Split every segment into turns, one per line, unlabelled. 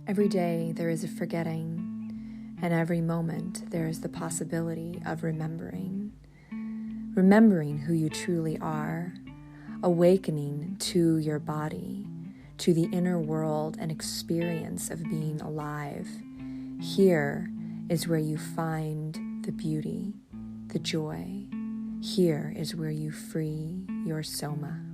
Every day there is a forgetting, and every moment there is the possibility of remembering. Remembering who you truly are, awakening to your body, to the inner world and experience of being alive. Here is where you find the beauty, the joy. Here is where you free your soma.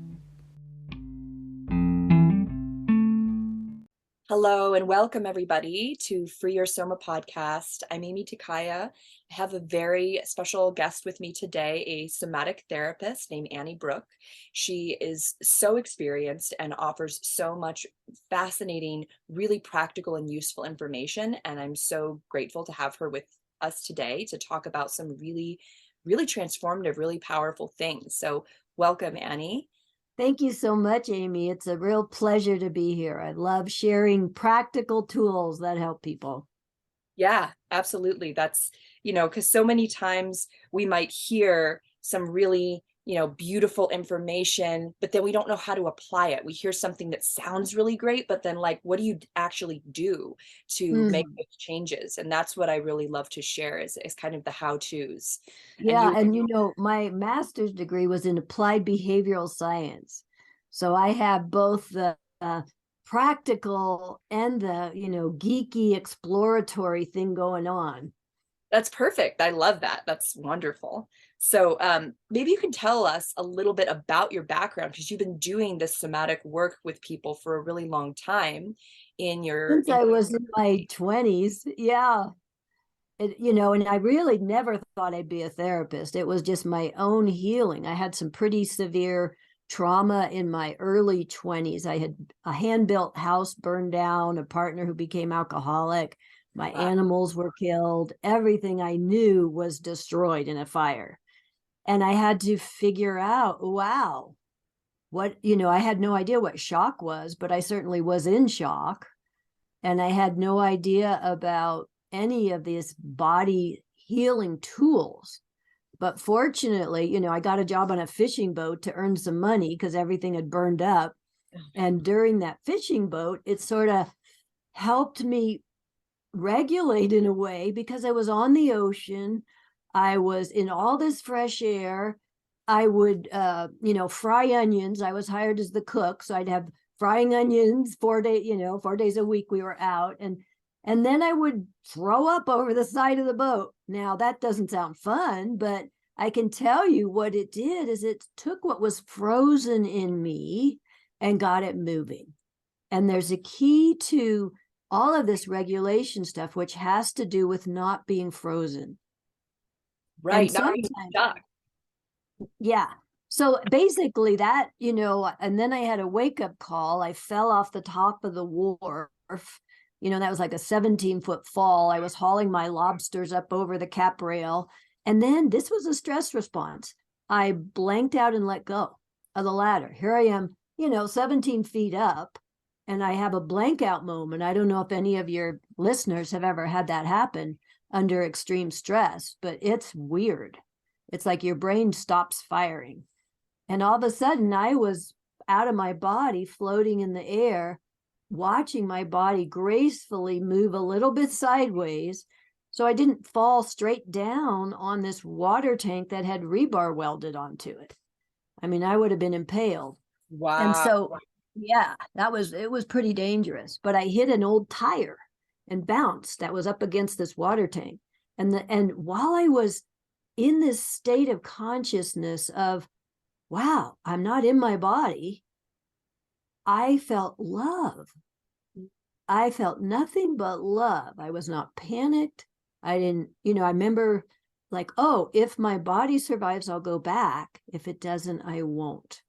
Hello and welcome everybody to Free Your Soma podcast. I'm Amy Takaya. I have a very special guest with me today, a somatic therapist named Annie Brook. She is so experienced and offers so much fascinating, really practical and useful information. And I'm so grateful to have her with us today to talk about some really transformative, really powerful things. So welcome, Annie.
Thank you so much, Amy. It's a real pleasure to be here. I love sharing practical tools that help people.
Yeah, absolutely. That's, because so many times we might hear some really, beautiful information, but then we don't know how to apply it. We hear something that sounds really great, but then what do you actually do to make those changes? And that's what I really love to share is kind of the how-tos.
Yeah, and my master's degree was in applied behavioral science. So I have both the practical and the, geeky exploratory thing going on.
That's perfect. I love that. That's wonderful. So maybe you can tell us a little bit about your background, because you've been doing this somatic work with people for a really long time
Since I was in my 20s. Yeah. And I really never thought I'd be a therapist. It was just my own healing. I had some pretty severe trauma in my early 20s. I had a hand-built house burned down, a partner who became alcoholic. My animals were killed. Everything I knew was destroyed in a fire. And I had to figure out, wow, I had no idea what shock was, but I certainly was in shock. And I had no idea about any of these body healing tools. But fortunately, I got a job on a fishing boat to earn some money because everything had burned up. And during that fishing boat, it sort of helped me regulate in a way, because I was on the ocean. I was in all this fresh air. I would, fry onions. I was hired as the cook. So I'd have frying onions 4 days a week we were out. And then I would throw up over the side of the boat. Now that doesn't sound fun, but I can tell you what it did is it took what was frozen in me and got it moving. And there's a key to all of this regulation stuff, which has to do with not being frozen.
Right.
Yeah. So basically that, and then I had a wake-up call. I fell off the top of the wharf. That was like a 17-foot fall. I was hauling my lobsters up over the cap rail. And then this was a stress response. I blanked out and let go of the ladder. Here I am, 17 feet up, and I have a blank out moment. I don't know if any of your listeners have ever had that happen under extreme stress, but it's weird. It's like your brain stops firing. And all of a sudden I was out of my body, floating in the air, watching my body gracefully move a little bit sideways. So I didn't fall straight down on this water tank that had rebar welded onto it. I mean, I would have been impaled.
Wow.
And so, yeah, it was pretty dangerous. But I hit an old tire and bounced that was up against this water tank. And while I was in this state of consciousness of, wow, I'm not in my body, I felt love. I felt nothing but love. I was not panicked. I didn't, I remember like, oh, if my body survives, I'll go back. If it doesn't, I won't.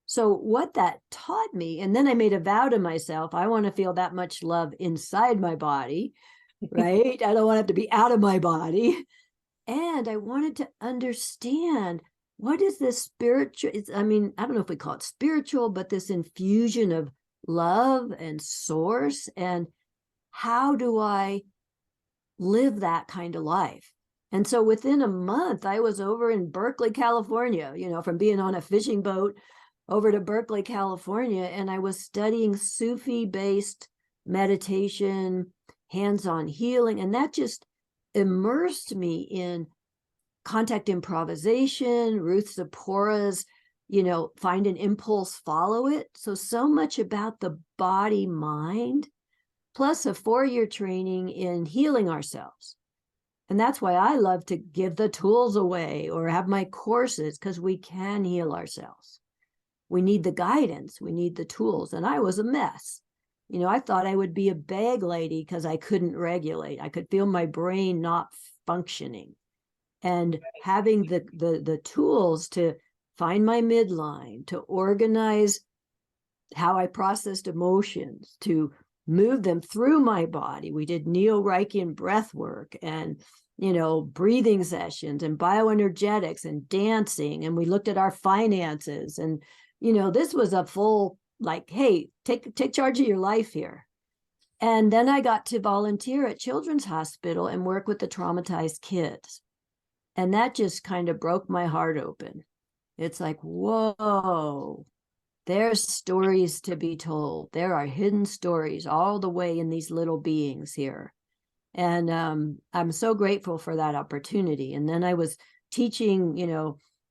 So what that taught me, and then I made a vow to myself, I want to feel that much love inside my body, right? I don't want it to be out of my body. And I wanted to understand, what is this spiritual? I don't know if we call it spiritual, but this infusion of love and source, and how do I live that kind of life? And so within a month, I was over in Berkeley, California, from being on a fishing boat over to Berkeley, California, and I was studying Sufi-based meditation, hands-on healing. And that just immersed me in contact improvisation, Ruth Zipora's, find an impulse, follow it. So much about the body mind, plus a 4-year training in healing ourselves. And that's why I love to give the tools away or have my courses, because we can heal ourselves. We need the guidance, we need the tools. And I was a mess. I thought I would be a bag lady because I couldn't regulate. I could feel my brain not functioning. And having the tools to find my midline, to organize how I processed emotions, to move them through my body. We did neo-Reichian breath work and, breathing sessions and bioenergetics and dancing. And we looked at our finances. And, this was a full, like, hey, take charge of your life here. And then I got to volunteer at Children's Hospital and work with the traumatized kids. And that just kind of broke my heart open. It's like, whoa, there's stories to be told. There are hidden stories all the way in these little beings here. And I'm so grateful for that opportunity. And then I was teaching,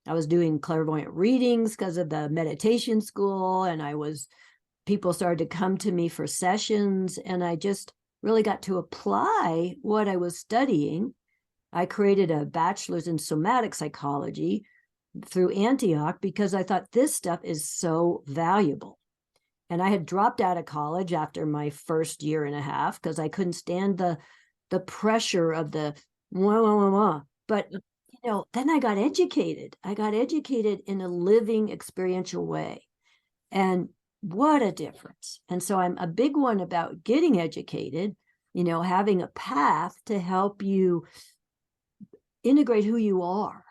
I was doing clairvoyant readings because of the meditation school. And people started to come to me for sessions. And I just really got to apply what I was studying. I created a bachelor's in somatic psychology through Antioch because I thought this stuff is so valuable. And I had dropped out of college after my first year and a half because I couldn't stand the pressure of the wah, wah, wah, wah. But then I got educated. I got educated in a living experiential way. And what a difference. And so I'm a big one about getting educated, having a path to help you integrate who you are.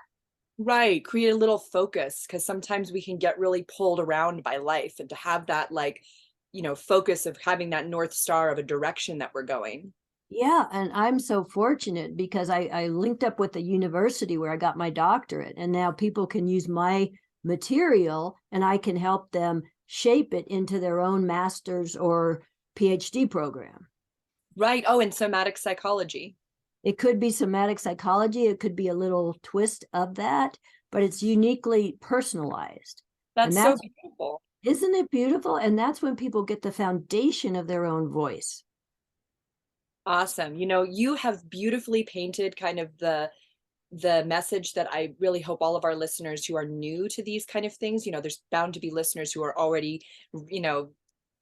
Right. Create a little focus, because sometimes we can get really pulled around by life, and to have that, focus of having that North Star of a direction that we're going.
Yeah. And I'm so fortunate because I linked up with the university where I got my doctorate, and now people can use my material and I can help them shape it into their own master's or PhD program.
Right. Oh, and somatic psychology.
It could be somatic psychology. It could be a little twist of that, but it's uniquely personalized.
That's
And
so beautiful.
isn't it beautiful? And that's when people get the foundation of their own voice.
Awesome. You have beautifully painted kind of the message that I really hope all of our listeners who are new to these kind of things, there's bound to be listeners who are already,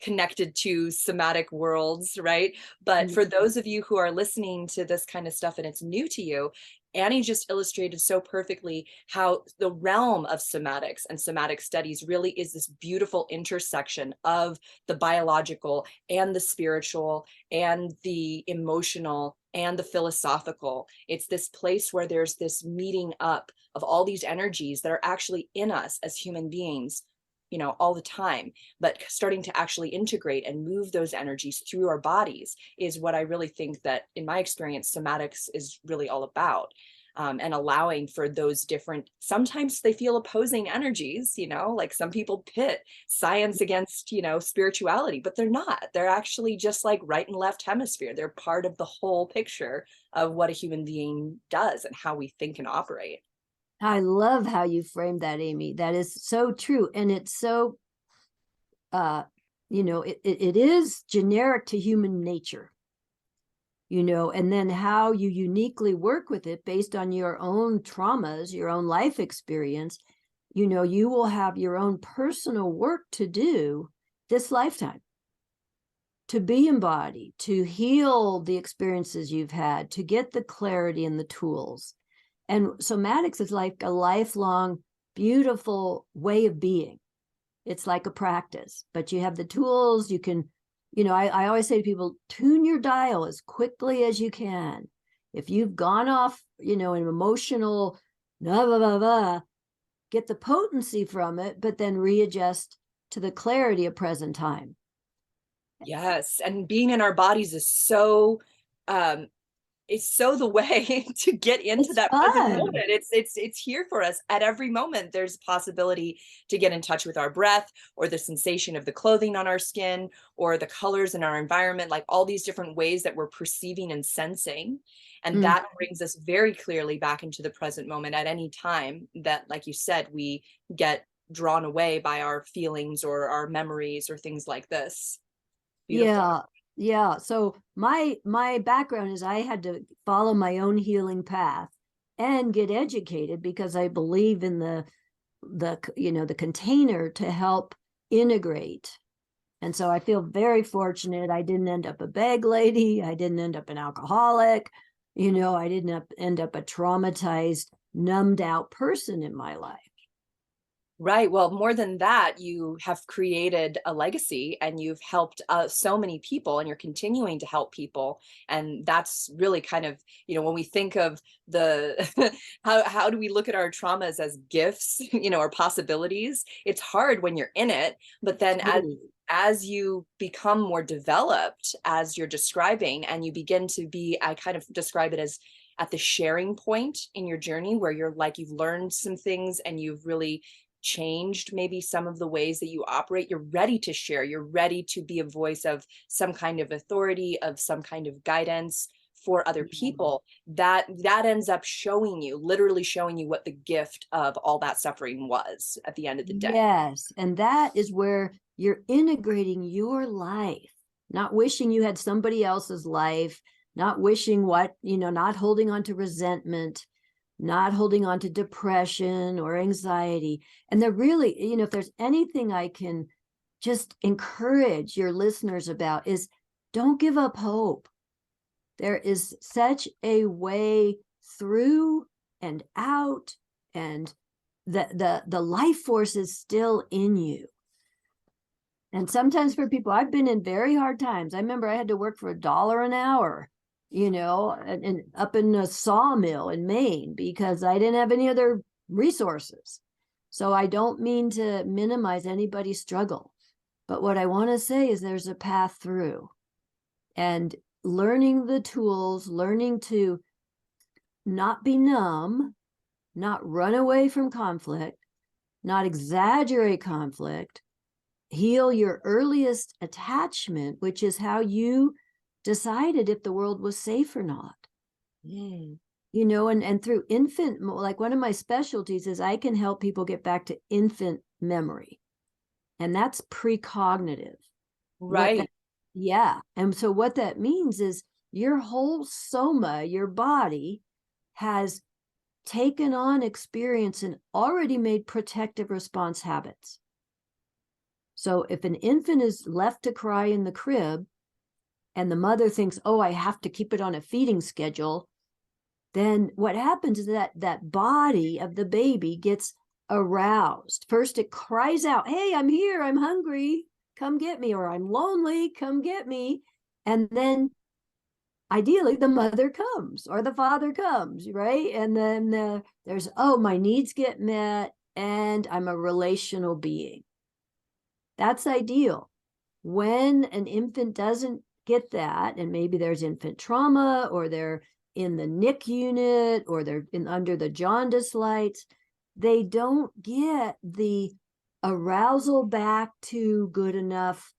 connected to somatic worlds, right? But for those of you who are listening to this kind of stuff and it's new to you, Annie just illustrated so perfectly how the realm of somatics and somatic studies really is this beautiful intersection of the biological and the spiritual and the emotional and the philosophical. It's this place where there's this meeting up of all these energies that are actually in us as human beings, all the time, but starting to actually integrate and move those energies through our bodies is what I really think that, in my experience, somatics is really all about. And allowing for those different, sometimes they feel opposing energies, like some people pit science against, spirituality, but they're not. They're actually just like right and left hemisphere. They're part of the whole picture of what a human being does and how we think and operate.
I love how you framed that, Amy. That is so true. And it's so, it is generic to human nature, and then how you uniquely work with it based on your own traumas, your own life experience. You will have your own personal work to do this lifetime to be embodied, to heal the experiences you've had, to get the clarity and the tools. And somatics is like a lifelong, beautiful way of being. It's like a practice, but you have the tools. You can, I always say to people, tune your dial as quickly as you can. If you've gone off, an emotional, blah, blah, blah, blah, get the potency from it, but then readjust to the clarity of present time.
Yes. And being in our bodies is so is so the way to get into
It's
that present
fun.
moment. It's here for us at every moment. There's possibility to get in touch with our breath, or the sensation of the clothing on our skin, or the colors in our environment, like all these different ways that we're perceiving and sensing. And
Mm.
that brings us very clearly back into the present moment at any time that, like you said, we get drawn away by our feelings or our memories or things like this. Beautiful.
Yeah. Yeah. So my background is I had to follow my own healing path and get educated because I believe in the container to help integrate. And so I feel very fortunate. I didn't end up a bag lady. I didn't end up an alcoholic. I didn't end up a traumatized, numbed out person in my life.
Right. Well, more than that, you have created a legacy and you've helped so many people, and you're continuing to help people. And that's really kind of, when we think of the, how do we look at our traumas as gifts, or possibilities? It's hard when you're in it, but then
Totally.
as you become more developed, as you're describing, and you begin to be, I kind of describe it as at the sharing point in your journey where you're like, you've learned some things and you've really changed maybe some of the ways that you operate. You're ready to share, you're ready to be a voice of some kind of authority, of some kind of guidance for other people. That ends up showing you, literally showing you, what the gift of all that suffering was at the end of the day.
Yes. And that is where you're integrating your life, not wishing you had somebody else's life, not wishing not holding on to resentment, not holding on to depression or anxiety. And they're really, if there's anything I can just encourage your listeners about is don't give up hope. There is such a way through and out, and the life force is still in you. And sometimes for people, I've been in very hard times. I remember I had to work for $1 an hour, and up in a sawmill in Maine because I didn't have any other resources. So I don't mean to minimize anybody's struggle, but what I want to say is there's a path through, and learning the tools, learning to not be numb, not run away from conflict, not exaggerate conflict, heal your earliest attachment, which is how you decided if the world was safe or not.
Mm.
And through infant, like one of my specialties is I can help people get back to infant memory. And that's precognitive.
Right.
And so what that means is your whole soma, your body, has taken on experience and already made protective response habits. So if an infant is left to cry in the crib and the mother thinks, oh, I have to keep it on a feeding schedule, then what happens is that body of the baby gets aroused. First, it cries out, hey, I'm here, I'm hungry, come get me, or I'm lonely, come get me. And then ideally the mother comes or the father comes, right? And then there's, oh, my needs get met and I'm a relational being. That's ideal. When an infant doesn't get that, and maybe there's infant trauma, or they're in the NIC unit, or they're under the jaundice lights, they don't get the arousal back to good enough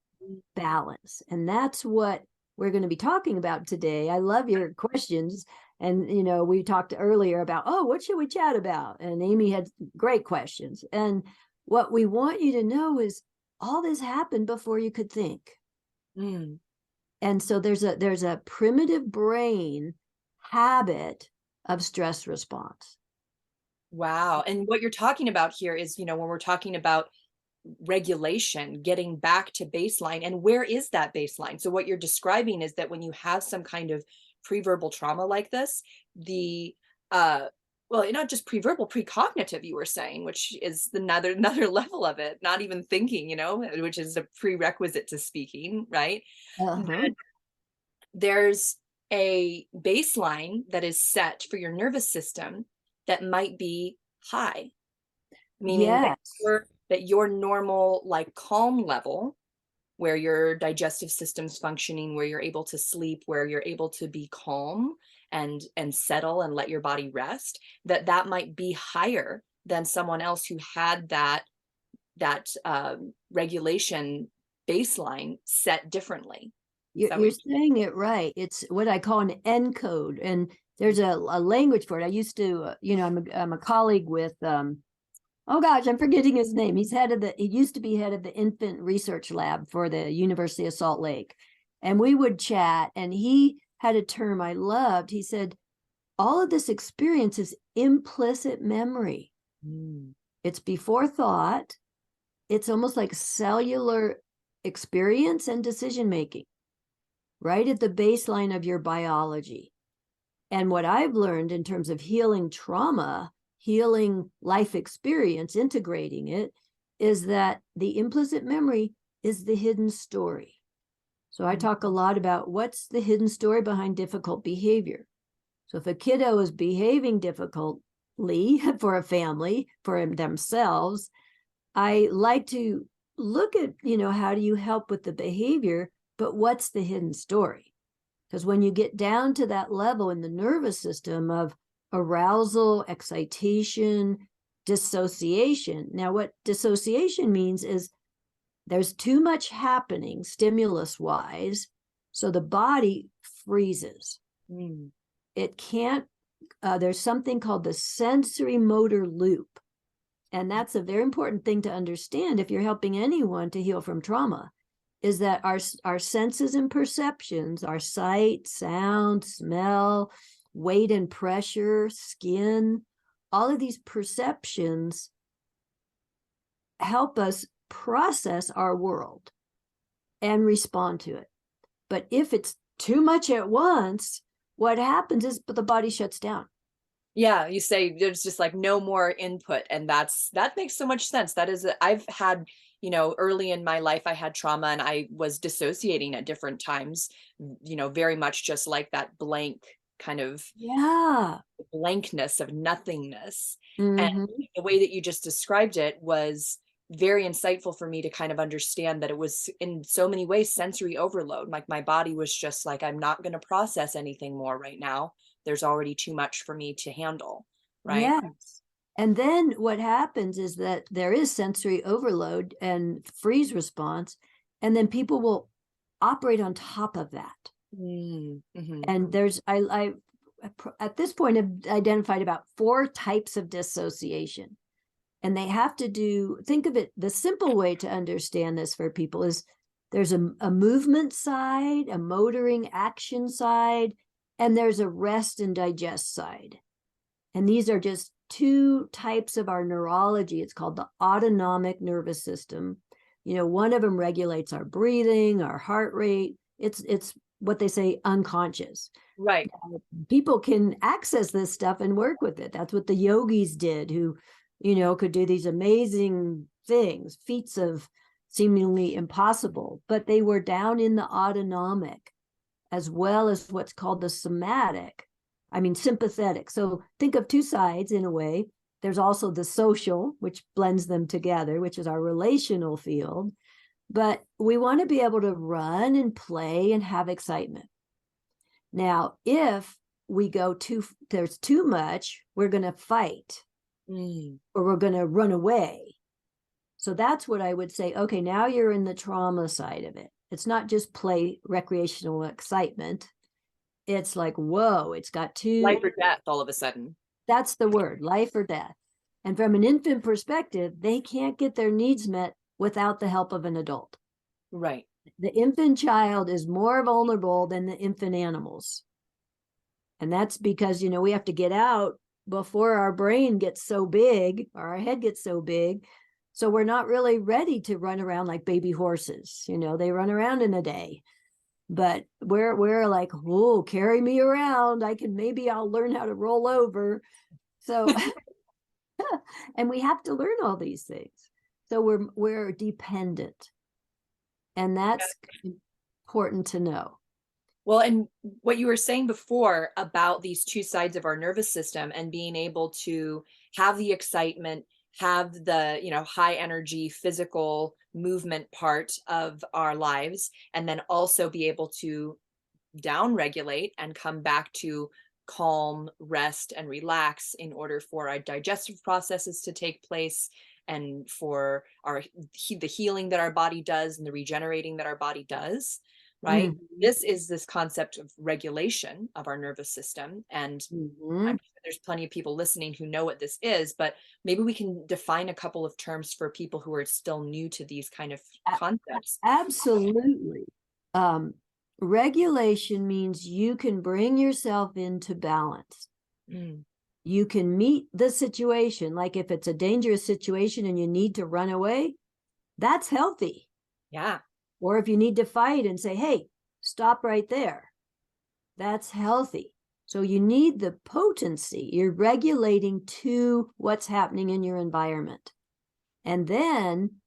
balance. And that's what we're going to be talking about today. I love your questions. And, we talked earlier about, oh, what should we chat about? And Amy had great questions. And what we want you to know is all this happened before you could think.
Mm.
And so there's a primitive brain habit of stress response.
Wow. And what you're talking about here is, when we're talking about regulation, getting back to baseline, and where is that baseline? So what you're describing is that when you have some kind of pre-verbal trauma like this, the well, not just pre-verbal, precognitive, you were saying, which is another level of it, not even thinking, which is a prerequisite to speaking, right?
Uh-huh.
There's a baseline that is set for your nervous system that might be high, meaning that
Yes.
your normal, like, calm level, where your digestive system's functioning, where you're able to sleep, where you're able to be calm and settle and let your body rest, that might be higher than someone else who had that regulation baseline set differently.
You're saying it right. It's what I call an encode, and there's a language for it. I used to, I'm a colleague with, oh gosh, I'm forgetting his name. He used to be head of the infant research lab for the University of Salt Lake. And we would chat, and he had a term I loved. He said, all of this experience is implicit memory. It's before thought. It's almost like cellular experience and decision making, right at the baseline of your biology. And what I've learned in terms of healing trauma, healing life experience, integrating it, is that the implicit memory is the hidden story. So I talk a lot about what's the hidden story behind difficult behavior. So if a kiddo is behaving difficultly for a family, for themselves, I like to look at, how do you help with the behavior, but what's the hidden story? Because when you get down to that level in the nervous system of arousal, excitation, dissociation. Now, what dissociation means is there's too much happening stimulus wise, so the body freezes. It can't, there's something called the sensory motor loop. And that's a very important thing to understand if you're helping anyone to heal from trauma, is that our senses and perceptions, our sight, sound, smell, weight and pressure, skin, all of these perceptions help us process our world and respond to it. But if it's too much at once, what happens is the body shuts down.
Yeah, you say there's just like no more input, and that makes so much sense. I've had, early in my life I had trauma and I was dissociating at different times, very much just like that blank kind of blankness of nothingness. And the way that you just described it was very insightful for me to kind of understand that it was in so many ways sensory overload. Like my body was just like, I'm not going to process anything more right now. There's already too much for me to handle. Right.
Yes. And then what happens is that there is sensory overload and freeze response. And then people will operate on top of that. And there's, I at this point have identified about 4 types of dissociation. And they have to think of it, the simple way to understand this for people is there's a movement side, a motoring action side, and there's a rest and digest side. And these are just 2 types of our neurology. It's called the autonomic nervous system. One of them regulates our breathing, our heart rate. It's what they say unconscious.
Right.
People can access this stuff and work with it. That's what the yogis did, who, could do these amazing things, feats of seemingly impossible, but they were down in the autonomic, as well as what's called the sympathetic. So think of 2 sides in a way. There's also the social, which blends them together, which is our relational field. But we want to be able to run and play and have excitement. Now, if we there's too much, we're going to fight or we're going to run away. So that's what I would say. Okay, now you're in the trauma side of it. It's not just play, recreational excitement. It's like, whoa, it's got
life or death all of a sudden.
That's the word, life or death. And from an infant perspective, they can't get their needs met without the help of an adult.
Right.
The infant child is more vulnerable than the infant animals. And that's because, we have to get out before our brain gets so big, or our head gets so big. So we're not really ready to run around like baby horses. They run around in a day. But we're like, oh, carry me around. I'll learn how to roll over. So, and we have to learn all these things. So we're dependent. And that's important to know.
Well, and what you were saying before about these 2 sides of our nervous system and being able to have the excitement, have the, high energy physical movement part of our lives, and then also be able to down regulate and come back to calm, rest, and relax in order for our digestive processes to take place and for the healing that our body does and the regenerating that our body does, right?
Mhm.
This is this concept of regulation of our nervous system. And I'm
Mhm.
sure there's plenty of people listening who know what this is, but maybe we can define a couple of terms for people who are still new to these kind of concepts.
Absolutely. Um, Regulation means you can bring yourself into balance.
Mm,
You can meet the situation. Like if it's a dangerous situation and you need to run away, that's healthy.
yeah.
Or if you need to fight and say, hey, stop right there, that's healthy. So you need the potency. You're regulating to what's happening in your environment. And then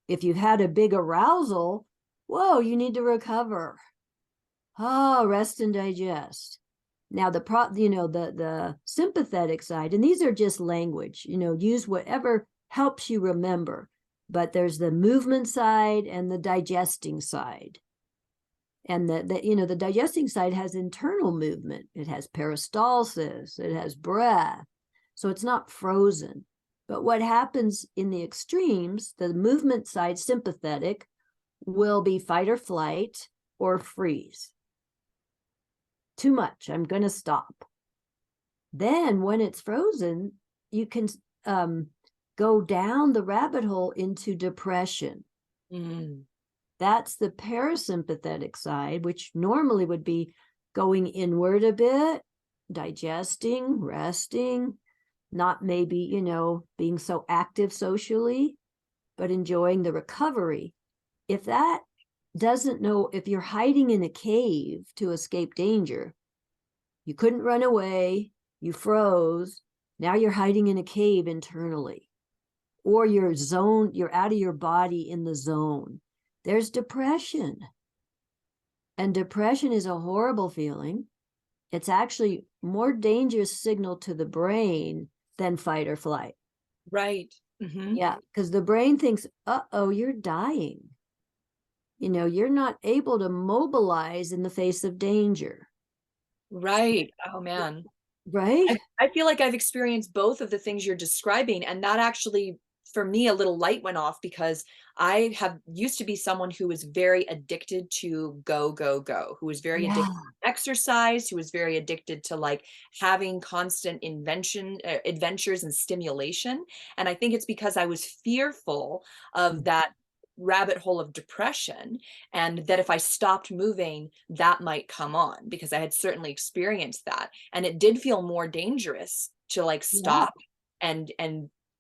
if you've had a big arousal, whoa, you need to recover. Oh, rest and digest. Now the sympathetic side, and these are just language, use whatever helps you remember. But there's the movement side and the digesting side. And the digesting side has internal movement. It has peristalsis, it has breath. So it's not frozen. But what happens in the extremes, the movement side, sympathetic, will be fight or flight or freeze. Too much, I'm going to stop. Then when it's frozen, you can go down the rabbit hole into depression.
Mm,
That's the parasympathetic side, which normally would be going inward a bit, digesting, resting, not maybe, being so active socially, but enjoying the recovery. If that doesn't know, if you're hiding in a cave to escape danger, you couldn't run away, you froze, now you're hiding in a cave internally, or you're out of your body in the zone. There's depression. And depression is a horrible feeling. It's actually more dangerous signal to the brain than fight or flight.
right. Hmm.
Yeah, because the brain thinks, uh-oh, you're dying. You're not able to mobilize in the face of danger.
Right. Oh man.
Right?
I feel like I've experienced both of the things you're describing, and that actually, for me, a little light went off because I have used to be someone who was very addicted to go, go, go, who was very
Yeah.
addicted to exercise, who was very addicted to like having constant adventures and stimulation. And I think it's because I was fearful of that rabbit hole of depression, and that if I stopped moving, that might come on, because I had certainly experienced that. And it did feel more dangerous to like
Yeah.
stop and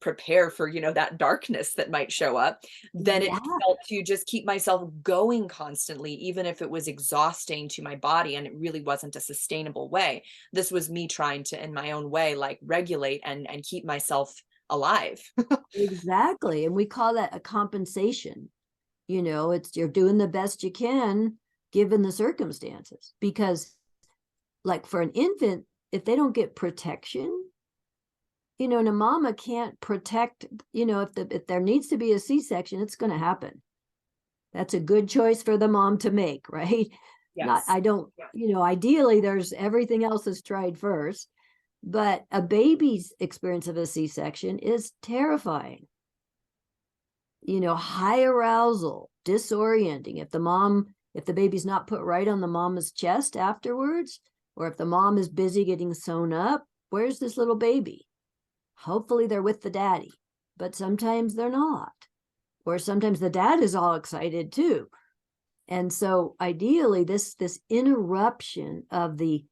prepare for, that darkness that might show up, than it
Yeah.
felt to just keep myself going constantly, even if it was exhausting to my body and it really wasn't a sustainable way. This was me trying to, in my own way, like regulate and keep myself alive.
Exactly. And we call that a compensation. It's you're doing the best you can given the circumstances. Because, like for an infant, if they don't get protection, and a mama can't protect, if there needs to be a C-section, it's going to happen. That's a good choice for the mom to make, right? Not,
Yes.
I don't, ideally there's everything else is tried first, but a baby's experience of a C-section is terrifying. High arousal, disorienting. If the baby's not put right on the mama's chest afterwards, or if the mom is busy getting sewn up, where's this little baby? Hopefully they're with the daddy, but sometimes they're not. Or sometimes the dad is all excited too. And so ideally, this interruption of the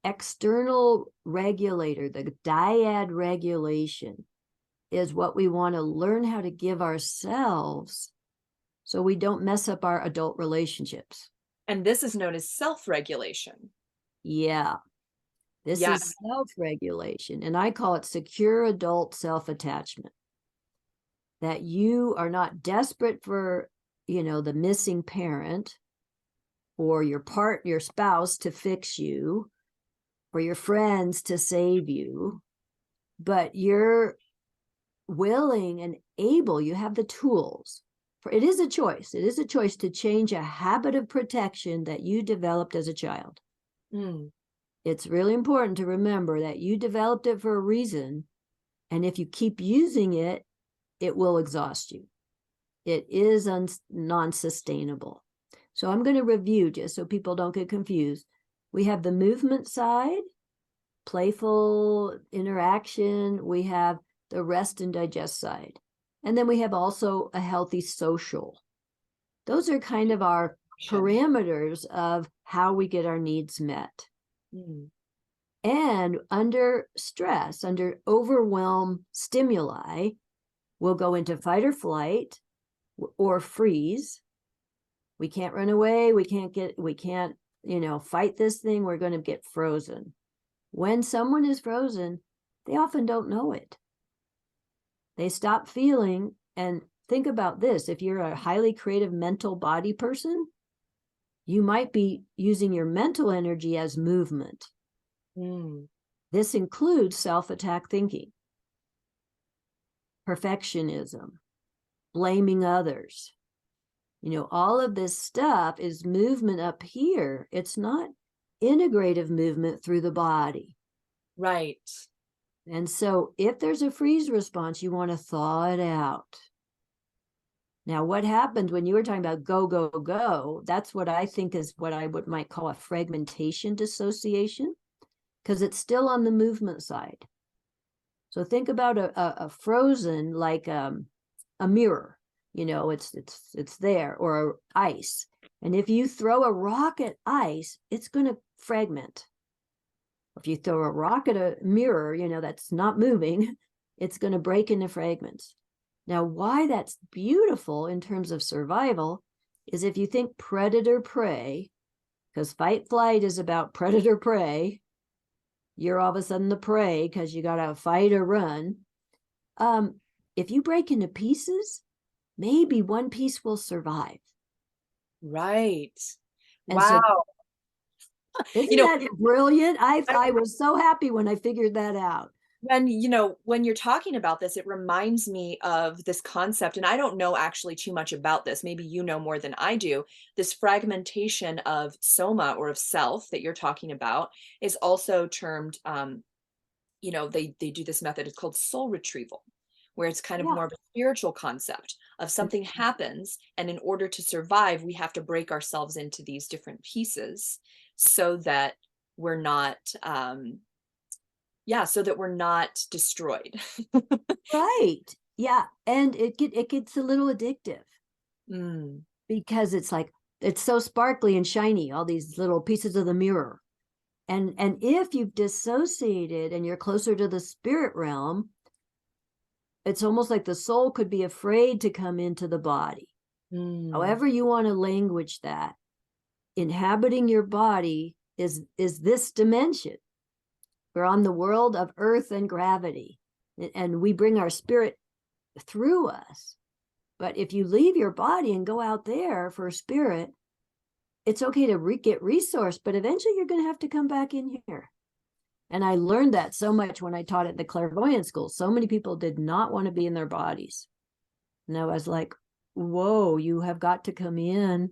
external regulator, the dyad regulation, is what we want to learn how to give ourselves so we don't mess up our adult relationships.
And this is known as self-regulation.
Yeah, this
Yeah.
is self-regulation, and I call it secure adult self-attachment. That you are not desperate for, the missing parent or your spouse to fix you or your friends to save you, but you're willing and able, you have the tools. For it is a choice. It is a choice to change a habit of protection that you developed as a child.
Mm.
It's really important to remember that you developed it for a reason. And if you keep using it, it will exhaust you. It is non-sustainable. So I'm going to review just so people don't get confused. We have the movement side, playful interaction. We have the rest and digest side. And then we have also a healthy social. Those are kind of our parameters of how we get our needs met.
Mm.
And under stress, under overwhelm stimuli, we'll go into fight or flight or freeze. We can't run away. We can't, fight this thing. We're going to get frozen. When someone is frozen, they often don't know it. They stop feeling. And think about this. If you're a highly creative mental body person, you might be using your mental energy as movement.
Mm.
This includes self-attack thinking, perfectionism, blaming others. All of this stuff is movement up here. It's not integrative movement through the body.
Right.
And so if there's a freeze response, you want to thaw it out. Now, what happens when you were talking about go, go, go, that's what I think is what I might call a fragmentation dissociation, because it's still on the movement side. So think about a frozen, like a mirror, it's there, or ice. And if you throw a rock at ice, it's going to fragment. If you throw a rock at a mirror, that's not moving, it's going to break into fragments. Now, why that's beautiful in terms of survival is if you think predator-prey, because fight-flight is about predator-prey, you're all of a sudden the prey because you got to fight or run. If you break into pieces, maybe one piece will survive.
Right.
And
wow.
Isn't that brilliant? I was so happy when I figured that out.
When you're talking about this, it reminds me of this concept, and I don't know actually too much about this. Maybe you know more than I do. This fragmentation of soma, or of self, that you're talking about is also termed, they do this method. It's called soul retrieval, where it's kind of more of a spiritual concept of something happens, and in order to survive, we have to break ourselves into these different pieces so that we're not destroyed.
Right. Yeah. And it gets a little addictive
Mm.
because it's so sparkly and shiny, all these little pieces of the mirror. And if you've dissociated and you're closer to the spirit realm, it's almost like the soul could be afraid to come into the body. However you want to language that, inhabiting your body is this dimension. We're on the world of earth and gravity, and we bring our spirit through us. But if you leave your body and go out there for spirit, it's okay to get resourced, but eventually you're going to have to come back in here. And I learned that so much when I taught at the clairvoyant school. So many people did not want to be in their bodies. And I was like, whoa, you have got to come in.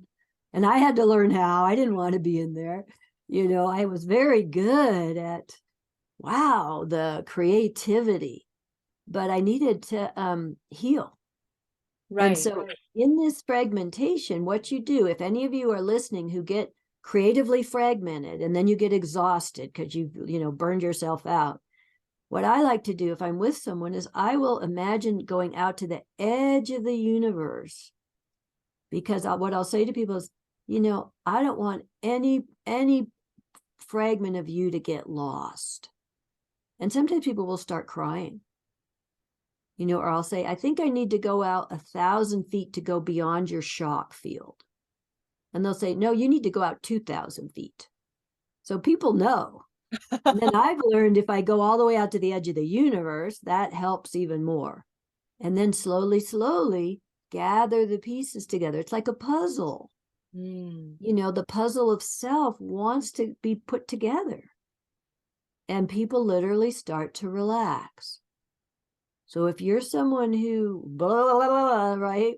And I had to learn how. I didn't want to be in there. I was very good at, the creativity, but I needed to heal. Right. And so in this fragmentation, what you do, if any of you are listening who get creatively fragmented and then you get exhausted because you burned yourself out, what I like to do if I'm with someone is I will imagine going out to the edge of the universe, because what I'll say to people is, I don't want any fragment of you to get lost. And sometimes people will start crying, or I'll say, I think I need to go out 1,000 feet to go beyond your shock field. And they'll say, no, you need to go out 2,000 feet. So people know. And then I've learned if I go all the way out to the edge of the universe, that helps even more. And then slowly gather the pieces together. It's like a puzzle. The puzzle of self wants to be put together. And people literally start to relax. So if you're someone who, blah, blah, blah, right,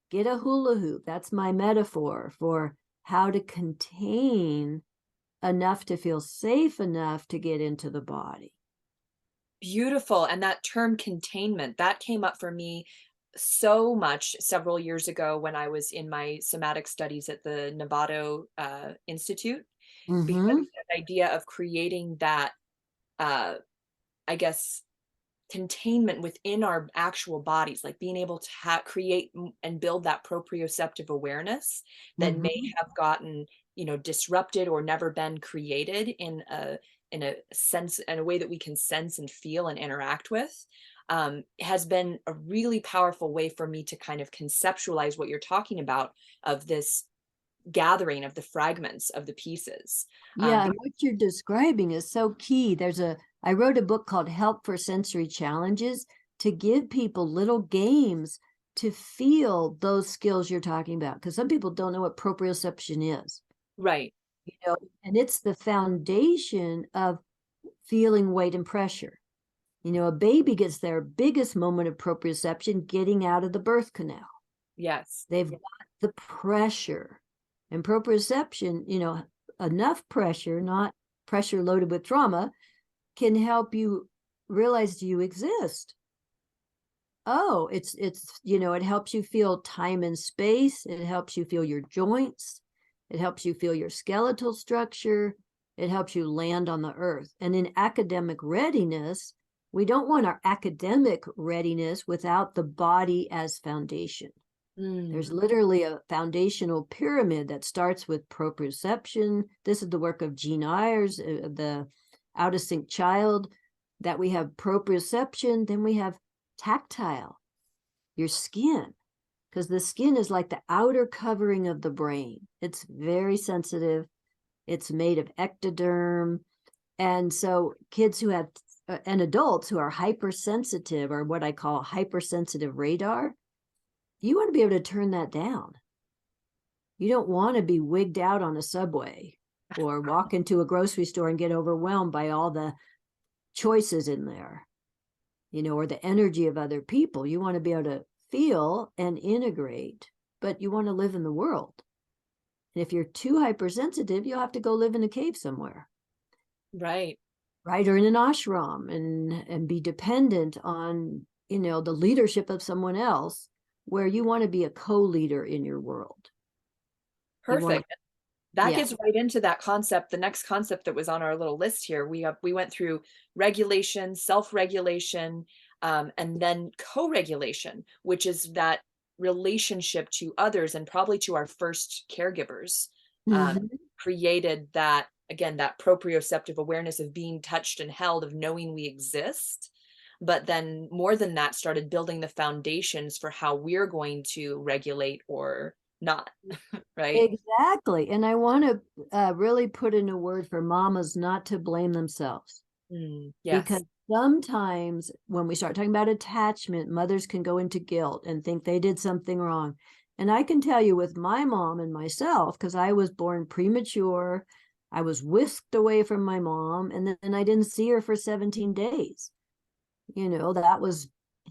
get a hula hoop. That's my metaphor for how to contain enough to feel safe enough to get into the body.
Beautiful. And that term containment, that came up for me so much several years ago when I was in my somatic studies at the Novato Institute, because
Mm-hmm.
the idea of creating that, uh, I guess, containment within our actual bodies, like being able to create and build that proprioceptive awareness that may
Mm-hmm.
have gotten, disrupted or never been created in a sense, in a way that we can sense and feel and interact with, has been a really powerful way for me to kind of conceptualize what you're talking about, of this gathering of the fragments of the pieces.
Yeah,
Be-
and what you're describing is so key. I wrote a book called Help for Sensory Challenges to give people little games to feel those skills you're talking about. Because some people don't know what proprioception is,
right.
and it's the foundation of feeling weight and pressure. A baby gets their biggest moment of proprioception getting out of the birth canal.
Yes.
They've got the pressure. And proprioception, enough pressure, not pressure loaded with trauma, can help you realize you exist. Oh, it helps you feel time and space. It helps you feel your joints. It helps you feel your skeletal structure. It helps you land on the earth. And in academic readiness, we don't want our academic readiness without the body as foundation. There's
Mm.
literally a foundational pyramid that starts with proprioception. This is the work of Jean Ayers, the out of sync child, that we have proprioception, then we have tactile, your skin, because the skin is like the outer covering of the brain. It's very sensitive. It's made of ectoderm. And so kids who have, and adults who are hypersensitive, or what I call hypersensitive radar, you want to be able to turn that down. You don't want to be wigged out on a subway or walk into a grocery store and get overwhelmed by all the choices in there, or the energy of other people. You want to be able to feel and integrate, but you want to live in the world. And if you're too hypersensitive, you'll have to go live in a cave somewhere.
Right.
Right. Or in an ashram and be dependent on, the leadership of someone else, where you want to be a co-leader in your world. You want to,
Perfect. That
yeah.
gets right into that concept, the next concept that was on our little list here. We went through regulation, self-regulation, and then co-regulation, which is that relationship to others and probably to our first caregivers, um,
Mm-hmm.
created that, again, that proprioceptive awareness of being touched and held, of knowing we exist. But then more than that, started building the foundations for how we're going to regulate or not, right?
Exactly. And I want to really put in a word for mamas not to blame themselves, because
Yes.
sometimes when we start talking about attachment, mothers can go into guilt and think they did something wrong. And I can tell you with my mom and myself, because I was born premature, I was whisked away from my mom, and then I didn't see her for 17 days. That was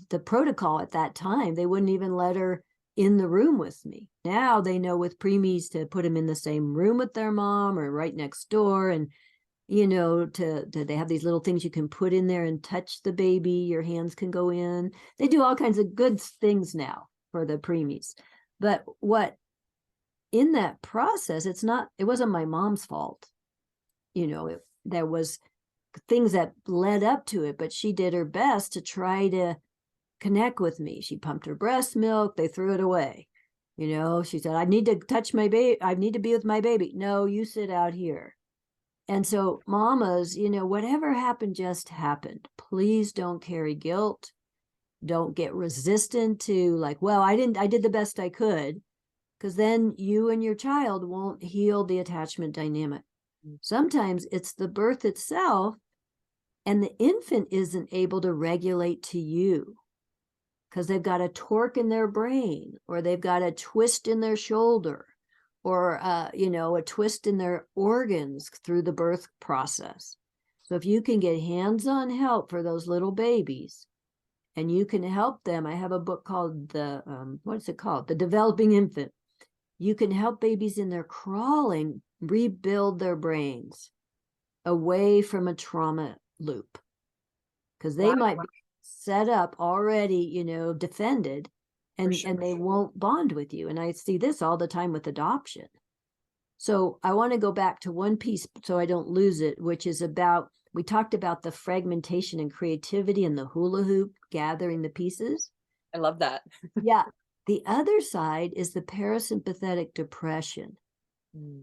the protocol at that time. They wouldn't even let her in the room with me. Now they know with preemies to put them in the same room with their mom or right next door. And, they have these little things you can put in there and touch the baby. Your hands can go in. They do all kinds of good things now for the preemies. But what in that process, it wasn't my mom's fault. There was things that led up to it, but she did her best to try to connect with me. She pumped her breast milk. They threw it away. She said, I need to touch my baby. I need to be with my baby. No, you sit out here. And so mamas, whatever happened just happened. Please don't carry guilt. Don't get resistant to like, well, I did the best I could, because then you and your child won't heal the attachment dynamic. Sometimes it's the birth itself and the infant isn't able to regulate to you because they've got a torque in their brain, or they've got a twist in their shoulder, or a twist in their organs through the birth process. So if you can get hands-on help for those little babies, and you can help them, I have a book called what's it called? The Developing Infant. You can help babies in their crawling rebuild their brains away from a trauma loop, because they
Wow,
might be set up already, defended,
for
and
sure.
they won't bond with you. And I see this all the time with adoption. So I want to go back to one piece so I don't lose it, which is about, we talked about the fragmentation and creativity and the hula hoop, gathering the pieces.
I love that.
Yeah. The other side is the parasympathetic depression.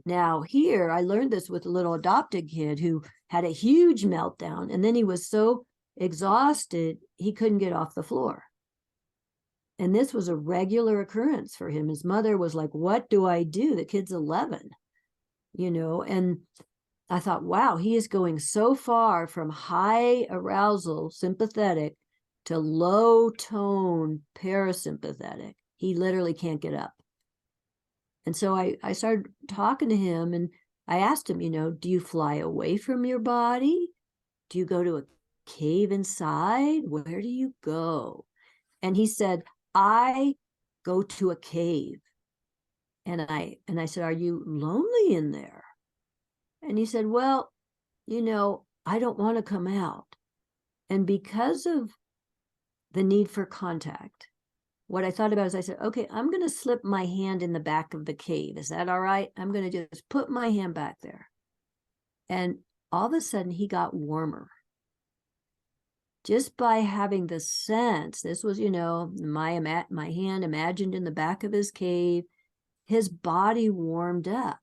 Now, here, I learned this with a little adopted kid who had a huge meltdown, and then he was so exhausted, he couldn't get off the floor. And this was a regular occurrence for him. His mother was like, what do I do? The kid's 11, and I thought, wow, he is going so far from high arousal, sympathetic, to low tone, parasympathetic. He literally can't get up. And so I started talking to him, and I asked him, do you fly away from your body? Do you go to a cave inside? Where do you go? And he said, I go to a cave. And I said, are you lonely in there? And he said, well, I don't want to come out. And because of the need for contact, what I thought about is I said, okay, I'm going to slip my hand in the back of the cave. Is that all right? I'm going to just put my hand back there. And all of a sudden he got warmer. Just by having the sense, this was, my hand imagined in the back of his cave, his body warmed up.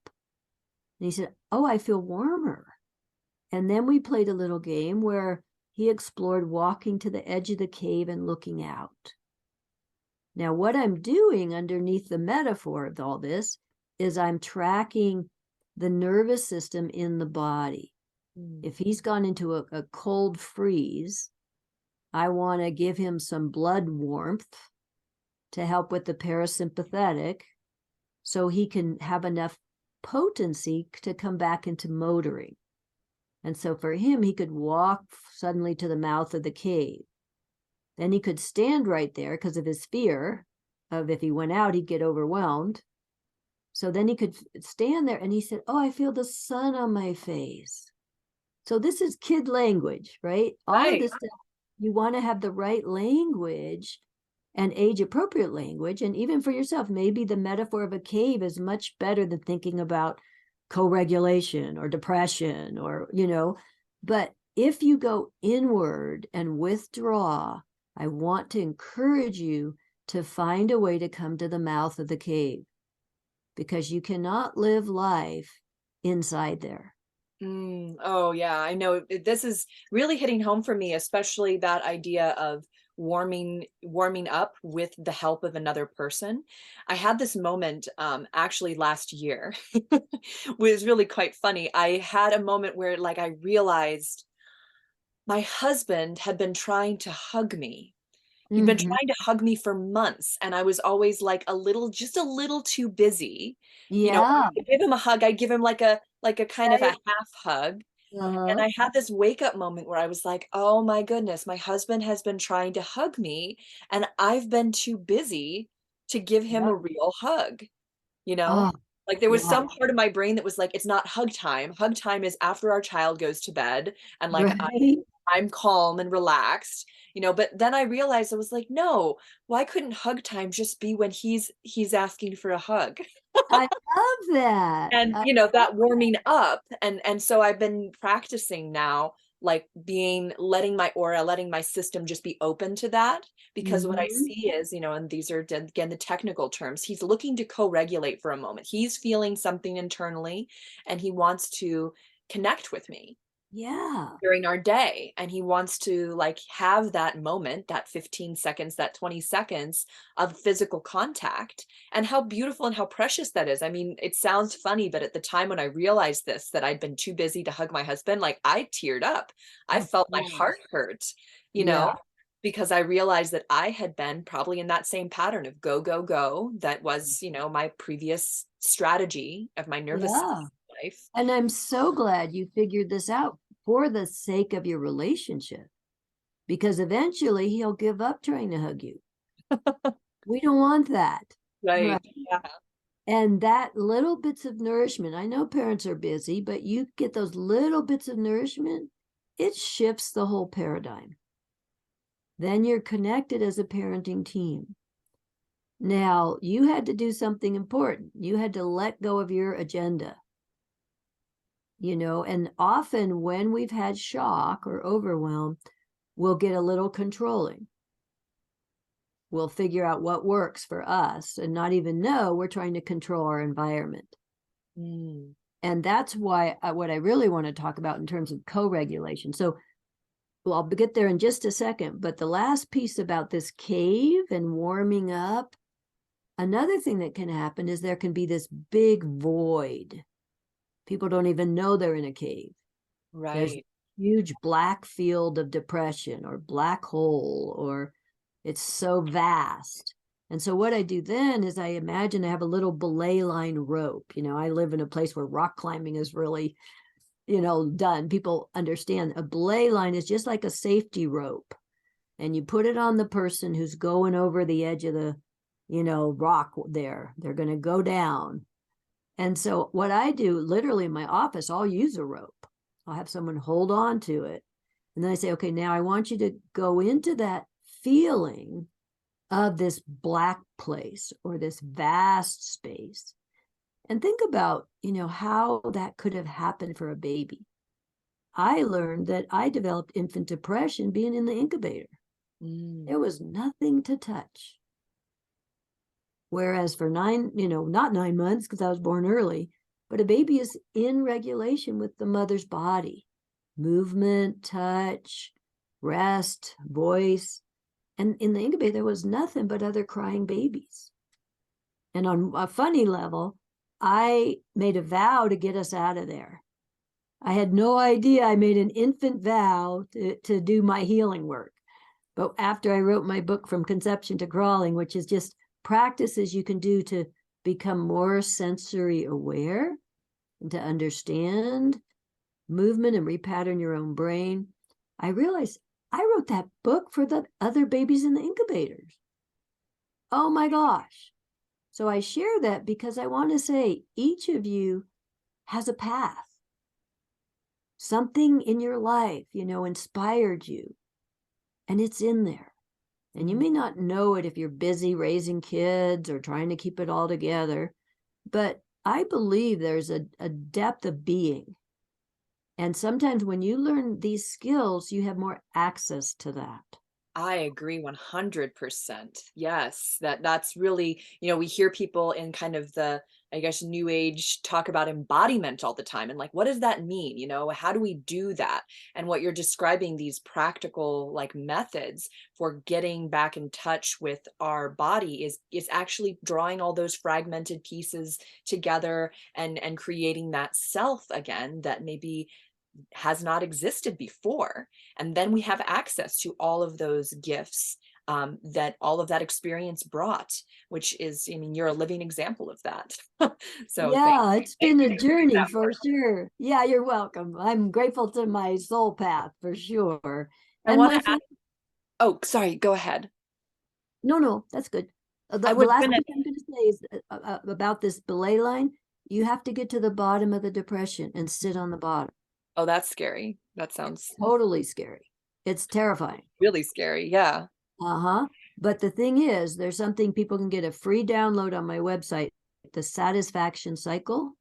And he said, oh, I feel warmer. And then we played a little game where he explored walking to the edge of the cave and looking out. Now, what I'm doing underneath the metaphor of all this is I'm tracking the nervous system in the body. If he's gone into a cold freeze, I want to give him some blood warmth to help with the parasympathetic so he can have enough potency to come back into motoring. And so for him, he could walk suddenly to the mouth of the cave. Then he could stand right there because of his fear of if he went out, he'd get overwhelmed. So then he could stand there, and he said, oh, I feel the sun on my face. So this is kid language, right? All of this stuff, you want to have the right language and age appropriate language. And even for yourself, maybe the metaphor of a cave is much better than thinking about co-regulation or depression or, but if you go inward and withdraw, I want to encourage you to find a way to come to the mouth of the cave, because you cannot live life inside there.
Oh, yeah, I know. This is really hitting home for me, especially that idea of warming up with the help of another person. I had this moment actually last year. It was really quite funny. I had a moment where I realized my husband had been trying to hug me. He'd been trying to hug me for months, and I was always just a little too busy.
Yeah.
I'd give him a hug. I'd give him like a kind of a
Right.
half hug. And
Uh-huh.
I had this wake up moment where I was like, oh my goodness, my husband has been trying to hug me, and I've been too busy to give him a
Yep.
real hug, you know?
Oh,
Like there was
yeah.
some part of my brain that was like, it's not hug time. Hug time is after our child goes to bed, and
Right.
I'm calm and relaxed, but then I realized I was like, no, why couldn't hug time just be when he's asking for a hug?
I love that.
And that warming up, and so I've been practicing now, letting my aura, letting my system just be open to that, because what I
Mhm.
see is, and these are again the technical terms, he's looking to co-regulate for a moment. He's feeling something internally, and he wants to connect with me
Yeah.
during our day, and he wants to have that moment, that 15 seconds, that 20 seconds of physical contact. And how beautiful and how precious that is. I mean, it sounds funny, but at the time when I realized this, that I'd been too busy to hug my husband, I teared up. I
Of
felt my heart
course.
hurt, you know
Yeah.
because I realized that I had been probably in that same pattern of go go go. That was my previous strategy of my nervous
Yeah.
system life.
And I'm so glad you figured this out for the sake of your relationship, because eventually he'll give up trying to hug you. We don't want that.
Right.
Right.
Yeah.
And that little bits of nourishment, I know parents are busy, but you get those little bits of nourishment, it shifts the whole paradigm. Then you're connected as a parenting team. Now, you had to do something important. You had to let go of your agenda. And often when we've had shock or overwhelm, we'll get a little controlling. We'll figure out what works for us and not even know we're trying to control our environment.
Mm.
And that's why what I really want to talk about in terms of co-regulation. So, well, I'll get there in just a second, but the last piece about this cave and warming up, another thing that can happen is there can be this big void. People don't even know they're in a cave.
Right.
There's a huge black field of depression or black hole, or it's so vast. And so what I do then is I imagine I have a little belay line rope. I live in a place where rock climbing is really, done. People understand a belay line is just like a safety rope. And you put it on the person who's going over the edge of the, rock there. They're going to go down. And so what I do literally in my office, I'll use a rope. I'll have someone hold on to it. And then I say, okay, now I want you to go into that feeling of this black place or this vast space. And think about, how that could have happened for a baby. I learned that I developed infant depression being in the incubator. There was nothing to touch. Whereas for not 9 months, because I was born early, but a baby is in regulation with the mother's body, movement, touch, rest, voice. And in the incubator, there was nothing but other crying babies. And on a funny level, I made a vow to get us out of there. I had no idea I made an infant vow to do my healing work. But after I wrote my book, From Conception to Crawling, which is just practices you can do to become more sensory aware and to understand movement and repattern your own brain, I realized I wrote that book for the other babies in the incubators. Oh my gosh. So I share that because I want to say each of you has a path. Something in your life, inspired you, and it's in there. And you may not know it if you're busy raising kids or trying to keep it all together, but I believe there's a depth of being. And sometimes when you learn these skills, you have more access to that.
I agree 100%. Yes, that's really, we hear people in kind of the, I guess, new age talk about embodiment all the time. And like, what does that mean? How do we do that? And what you're describing, these practical like methods for getting back in touch with our body is actually drawing all those fragmented pieces together and creating that self again that maybe has not existed before. And then we have access to all of those gifts that all of that experience brought, which is, you're a living example of that. So
Yeah, it's
thank
been
you
a
for sharing
journey
that.
for sure. Yeah, you're welcome. I'm grateful to my soul path for sure.
I
And
want
my
to ask,
friend,
oh, sorry, go ahead.
no, that's good.
I
The
was
last
gonna,
thing I'm going to say is about this belay line. You have to get to the bottom of the depression and sit on the bottom.
oh, that's scary. That sounds
Totally scary. It's terrifying.
really scary. Yeah.
Uh-huh. But the thing is, there's something people can get a free download on my website, the satisfaction cycle.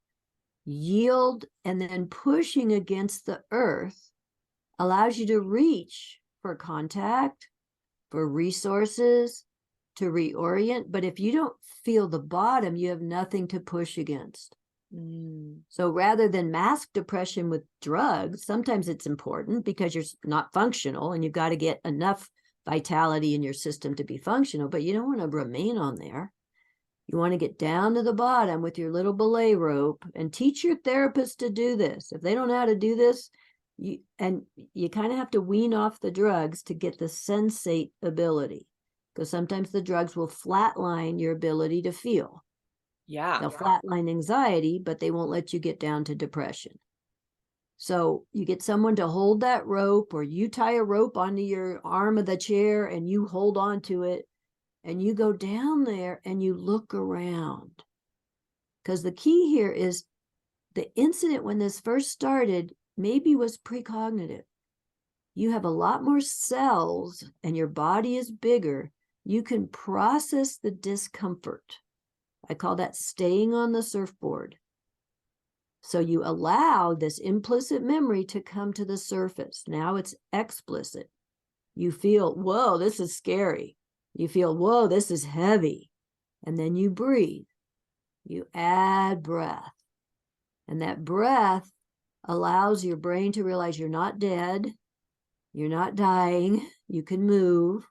Yield and then pushing against the earth allows you to reach for contact, for resources, to reorient. But if you don't feel the bottom, you have nothing to push against. So rather than mask depression with drugs, sometimes it's important because you're not functional and you've got to get enough vitality in your system to be functional, but you don't want to remain on there. You want to get down to the bottom with your little belay rope and teach your therapist to do this. If they don't know how to do this, you kind of have to wean off the drugs to get the sensate ability, because sometimes the drugs will flatline your ability to feel.
Yeah.
They'll flatline anxiety, but they won't let you get down to depression. So you get someone to hold that rope, or you tie a rope onto your arm of the chair and you hold on to it, and you go down there and you look around. Because the key here is the incident when this first started maybe was precognitive. You have a lot more cells and your body is bigger. You can process the discomfort. I call that staying on the surfboard. So you allow this implicit memory to come to the surface. Now it's explicit. You feel, whoa, this is scary. You feel, whoa, this is heavy. And then you breathe. You add breath. And that breath allows your brain to realize you're not dead. You're not dying. You can move.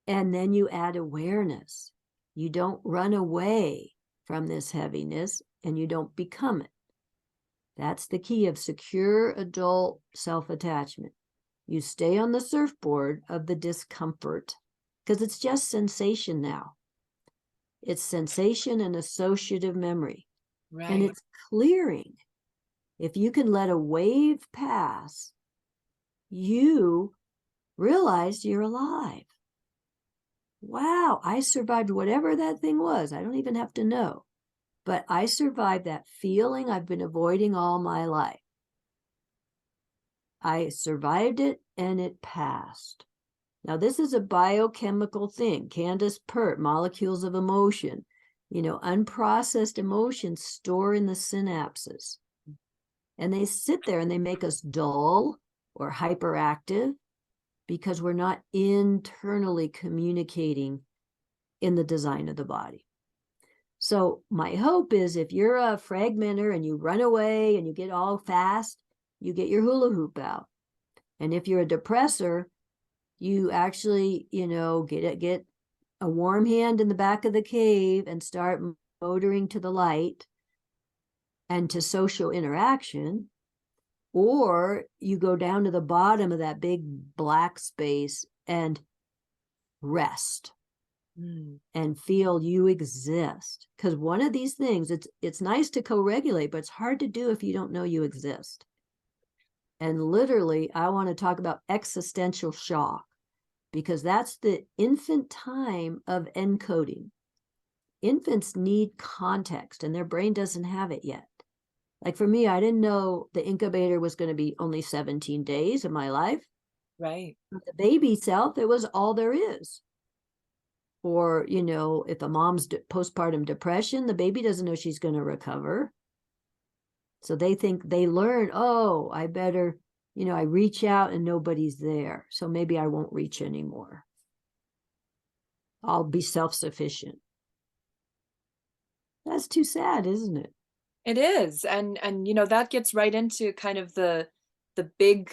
And then you add awareness. You don't run away from this heaviness and you don't become it. That's the key of secure adult self-attachment. You stay on the surfboard of the discomfort because it's just sensation now. It's sensation and associative memory.
Right.
And it's clearing. If you can let a wave pass, you realize you're alive. Wow, I survived whatever that thing was. I don't even have to know. But I survived that feeling I've been avoiding all my life. I survived it and it passed. Now, this is a biochemical thing. Candace Pert, molecules of emotion. Unprocessed emotions store in the synapses. And they sit there and they make us dull or hyperactive because we're not internally communicating in the design of the body. So my hope is if you're a fragmenter and you run away and you get all fast, you get your hula hoop out. And if you're a depressor, you actually, get a warm hand in the back of the cave and start motoring to the light and to social interaction. Or you go down to the bottom of that big black space and rest. And feel you exist. Because one of these things, it's nice to co-regulate, but it's hard to do if you don't know you exist. And literally, I want to talk about existential shock, because that's the infant time of encoding. Infants need context, and their brain doesn't have it yet. Like for me, I didn't know the incubator was going to be only 17 days of my life.
Right.
For the baby self, it was all there is. Or, if a mom's postpartum depression, the baby doesn't know she's going to recover. So they think they learn, oh, I better, I reach out and nobody's there. So maybe I won't reach anymore. I'll be self-sufficient. That's too sad, isn't it?
It is. And that gets right into kind of the big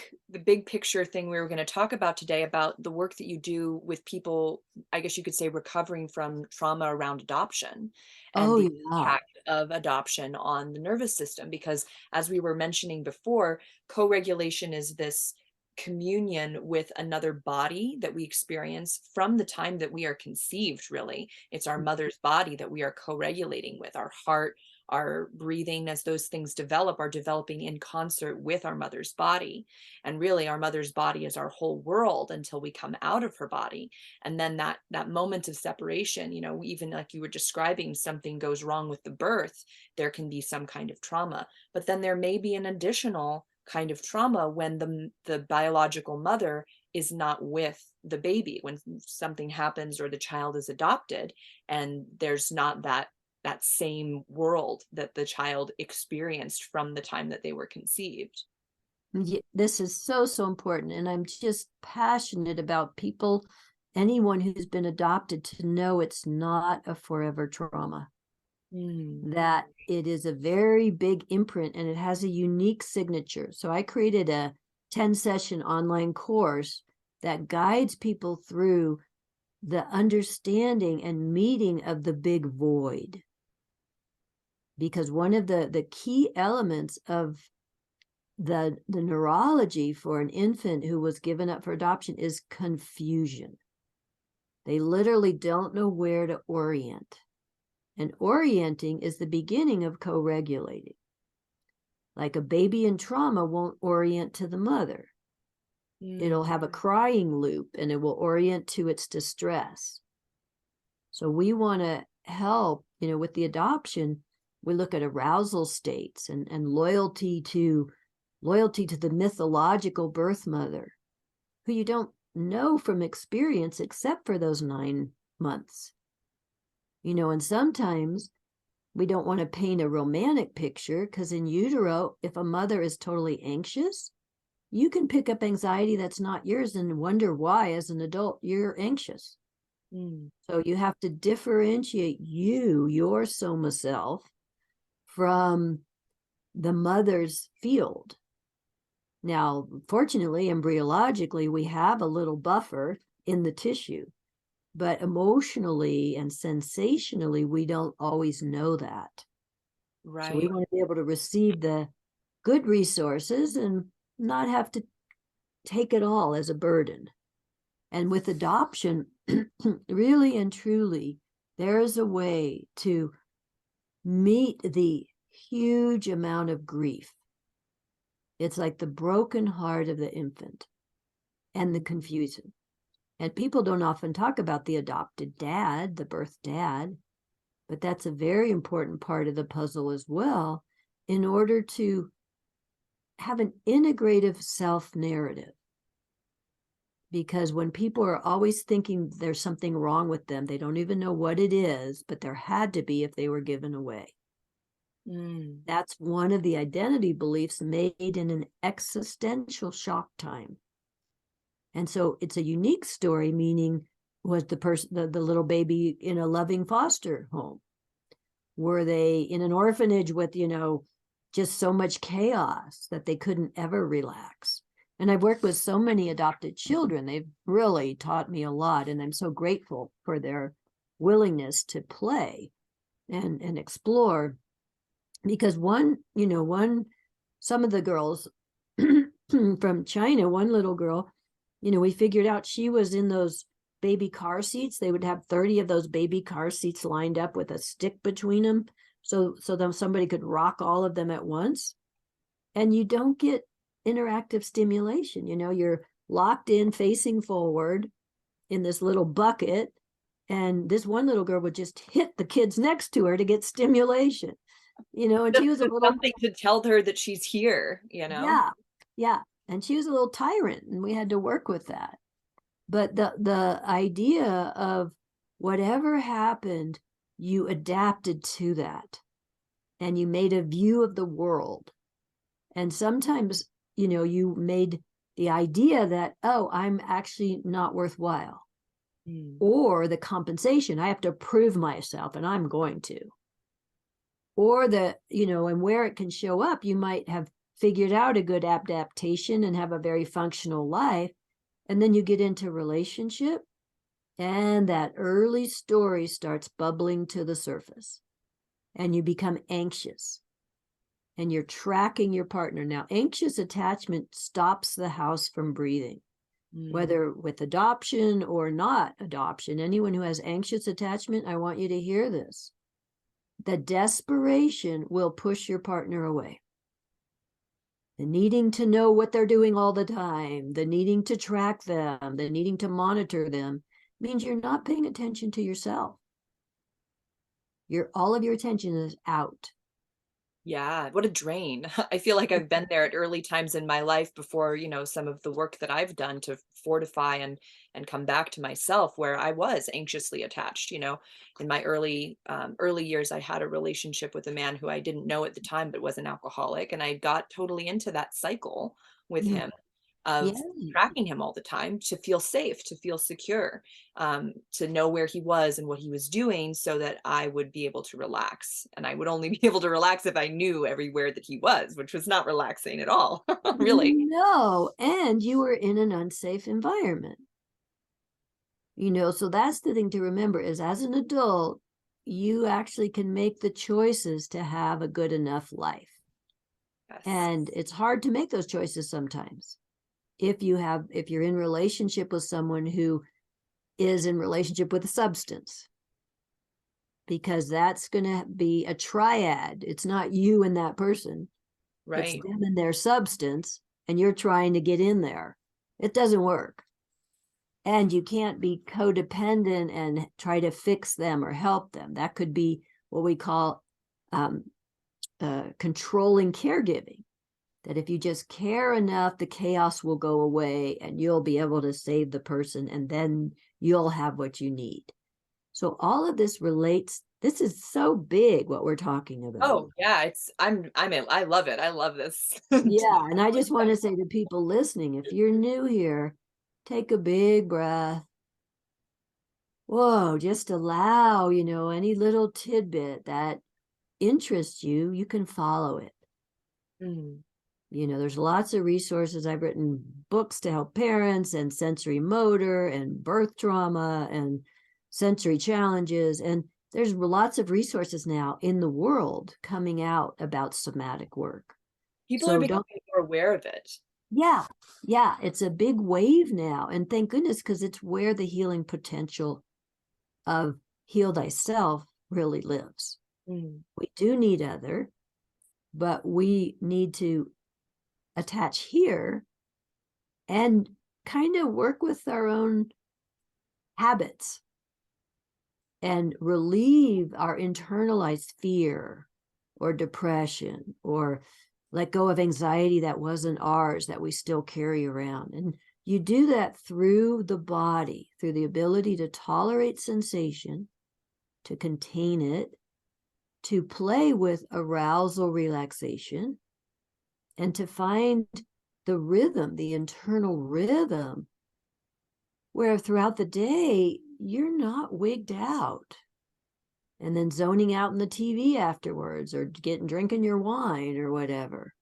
picture thing we were going to talk about today, about the work that you do with people, I guess you could say, recovering from trauma around adoption and the impact of adoption on the nervous system. Because as we were mentioning before, co-regulation is this communion with another body that we experience from the time that we are conceived. Really, it's our mother's body that we are co-regulating with. Our heart, our breathing, as those things develop, are developing in concert with our mother's body. And really, our mother's body is our whole world until we come out of her body. And then that moment of separation, even like you were describing, something goes wrong with the birth, there can be some kind of trauma. But then there may be an additional kind of trauma when the biological mother is not with the baby, when something happens or the child is adopted and there's not that same world that the child experienced from the time that they were conceived.
This is so, so important. And I'm just passionate about people, anyone who's been adopted, to know it's not a forever trauma. That it is a very big imprint and it has a unique signature. So I created a 10-session online course that guides people through the understanding and meeting of the big void. Because one of the key elements of the neurology for an infant who was given up for adoption is confusion. They literally don't know where to orient. And orienting is the beginning of co-regulating. Like a baby in trauma won't orient to the mother. It'll have a crying loop and it will orient to its distress. So we want to help, with the adoption, We look at arousal states and loyalty to the mythological birth mother, who you don't know from experience except for those 9 months. And sometimes we don't want to paint a romantic picture, because in utero, if a mother is totally anxious, you can pick up anxiety that's not yours and wonder why, as an adult, you're anxious. So you have to differentiate your soma self, from the mother's field. Now, fortunately, embryologically, we have a little buffer in the tissue, but emotionally and sensationally, we don't always know that.
Right.
So we want to be able to receive the good resources and not have to take it all as a burden. And with adoption, really and truly, there is a way to meet the huge amount of grief. It's like the broken heart of the infant and the confusion. And people don't often talk about the adopted dad, the birth dad, but that's a very important part of the puzzle as well, in order to have an integrative self-narrative. Because when people are always thinking there's something wrong with them, they don't even know what it is, but there had to be if they were given away. That's one of the identity beliefs made in an existential shock time. And so it's a unique story, meaning, was the little baby in a loving foster home? Were they in an orphanage with, just so much chaos that they couldn't ever relax? And I've worked with so many adopted children. They've really taught me a lot, and I'm so grateful for their willingness to play and explore. Because some of the girls from China, one little girl, we figured out she was in those baby car seats. They would have 30 of those baby car seats lined up with a stick between them, so then somebody could rock all of them at once. And you don't get interactive stimulation. You're locked in, facing forward in this little bucket, and this one little girl would just hit the kids next to her to get stimulation. And she was a little,
something to tell her that she's here,
Yeah. And she was a little tyrant, and we had to work with that. But the idea of whatever happened, you adapted to that, and you made a view of the world. And sometimes, you made the idea that, oh, I'm actually not worthwhile, or the compensation, I have to prove myself, and I'm going to. Or and where it can show up, you might have figured out a good adaptation and have a very functional life. And then you get into relationship, and that early story starts bubbling to the surface, and you become anxious, and you're tracking your partner. Now, anxious attachment stops the house from breathing, whether with adoption or not adoption. Anyone who has anxious attachment, I want you to hear this. The desperation will push your partner away. The needing to know what they're doing all the time, the needing to track them, the needing to monitor them, means you're not paying attention to yourself. All of your attention is out.
Yeah, what a drain. I feel like I've been there at early times in my life before, some of the work that I've done to fortify and come back to myself, where I was anxiously attached. In my early years, I had a relationship with a man who I didn't know at the time, but was an alcoholic, and I got totally into that cycle with him of tracking him all the time to feel safe, to feel secure, to know where he was and what he was doing, so that I would be able to relax. And I would only be able to relax if I knew everywhere that he was, which was not relaxing at all, really.
No, and you were in an unsafe environment. So that's the thing to remember, is as an adult, you actually can make the choices to have a good enough life. Yes. And it's hard to make those choices sometimes. If you're in relationship with someone who is in relationship with a substance, because that's going to be a triad. It's not you and that person. Right. It's them and their substance, and you're trying to get in there. It doesn't work. And you can't be codependent and try to fix them or help them. That could be what we call controlling caregiving, that if you just care enough, the chaos will go away and you'll be able to save the person, and then you'll have what you need. So all of this relates. This is so big what we're talking about.
Oh, yeah, I love it. I love this.
Yeah, and I just want to say to people listening, if you're new here, take a big breath. Whoa, just allow, any little tidbit that interests you, you can follow it.
Mm.
There's lots of resources. I've written books to help parents, and sensory motor and birth trauma and sensory challenges. And there's lots of resources now in the world coming out about somatic work.
People are
So
becoming more aware of it.
yeah, it's a big wave now. And thank goodness, because it's where the healing potential of heal thyself really lives.
Mm.
We do need other, but we need to attach here and kind of work with our own habits and relieve our internalized fear or depression, or let go of anxiety that wasn't ours that we still carry around. And you do that through the body, through the ability to tolerate sensation, to contain it, to play with arousal, relaxation, and to find the rhythm, the internal rhythm, where throughout the day, you're not wigged out and then zoning out in the TV afterwards, or drinking your wine or whatever,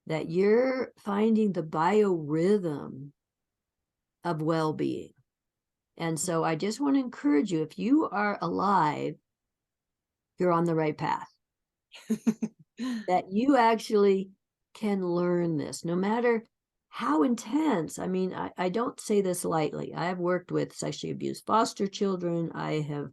that you're finding the biorhythm of well-being. And so I just want to encourage you, if you are alive, you're on the right path, that you actually can learn this, no matter how intense. I mean, I don't say this lightly. I have worked with sexually abused foster children. I have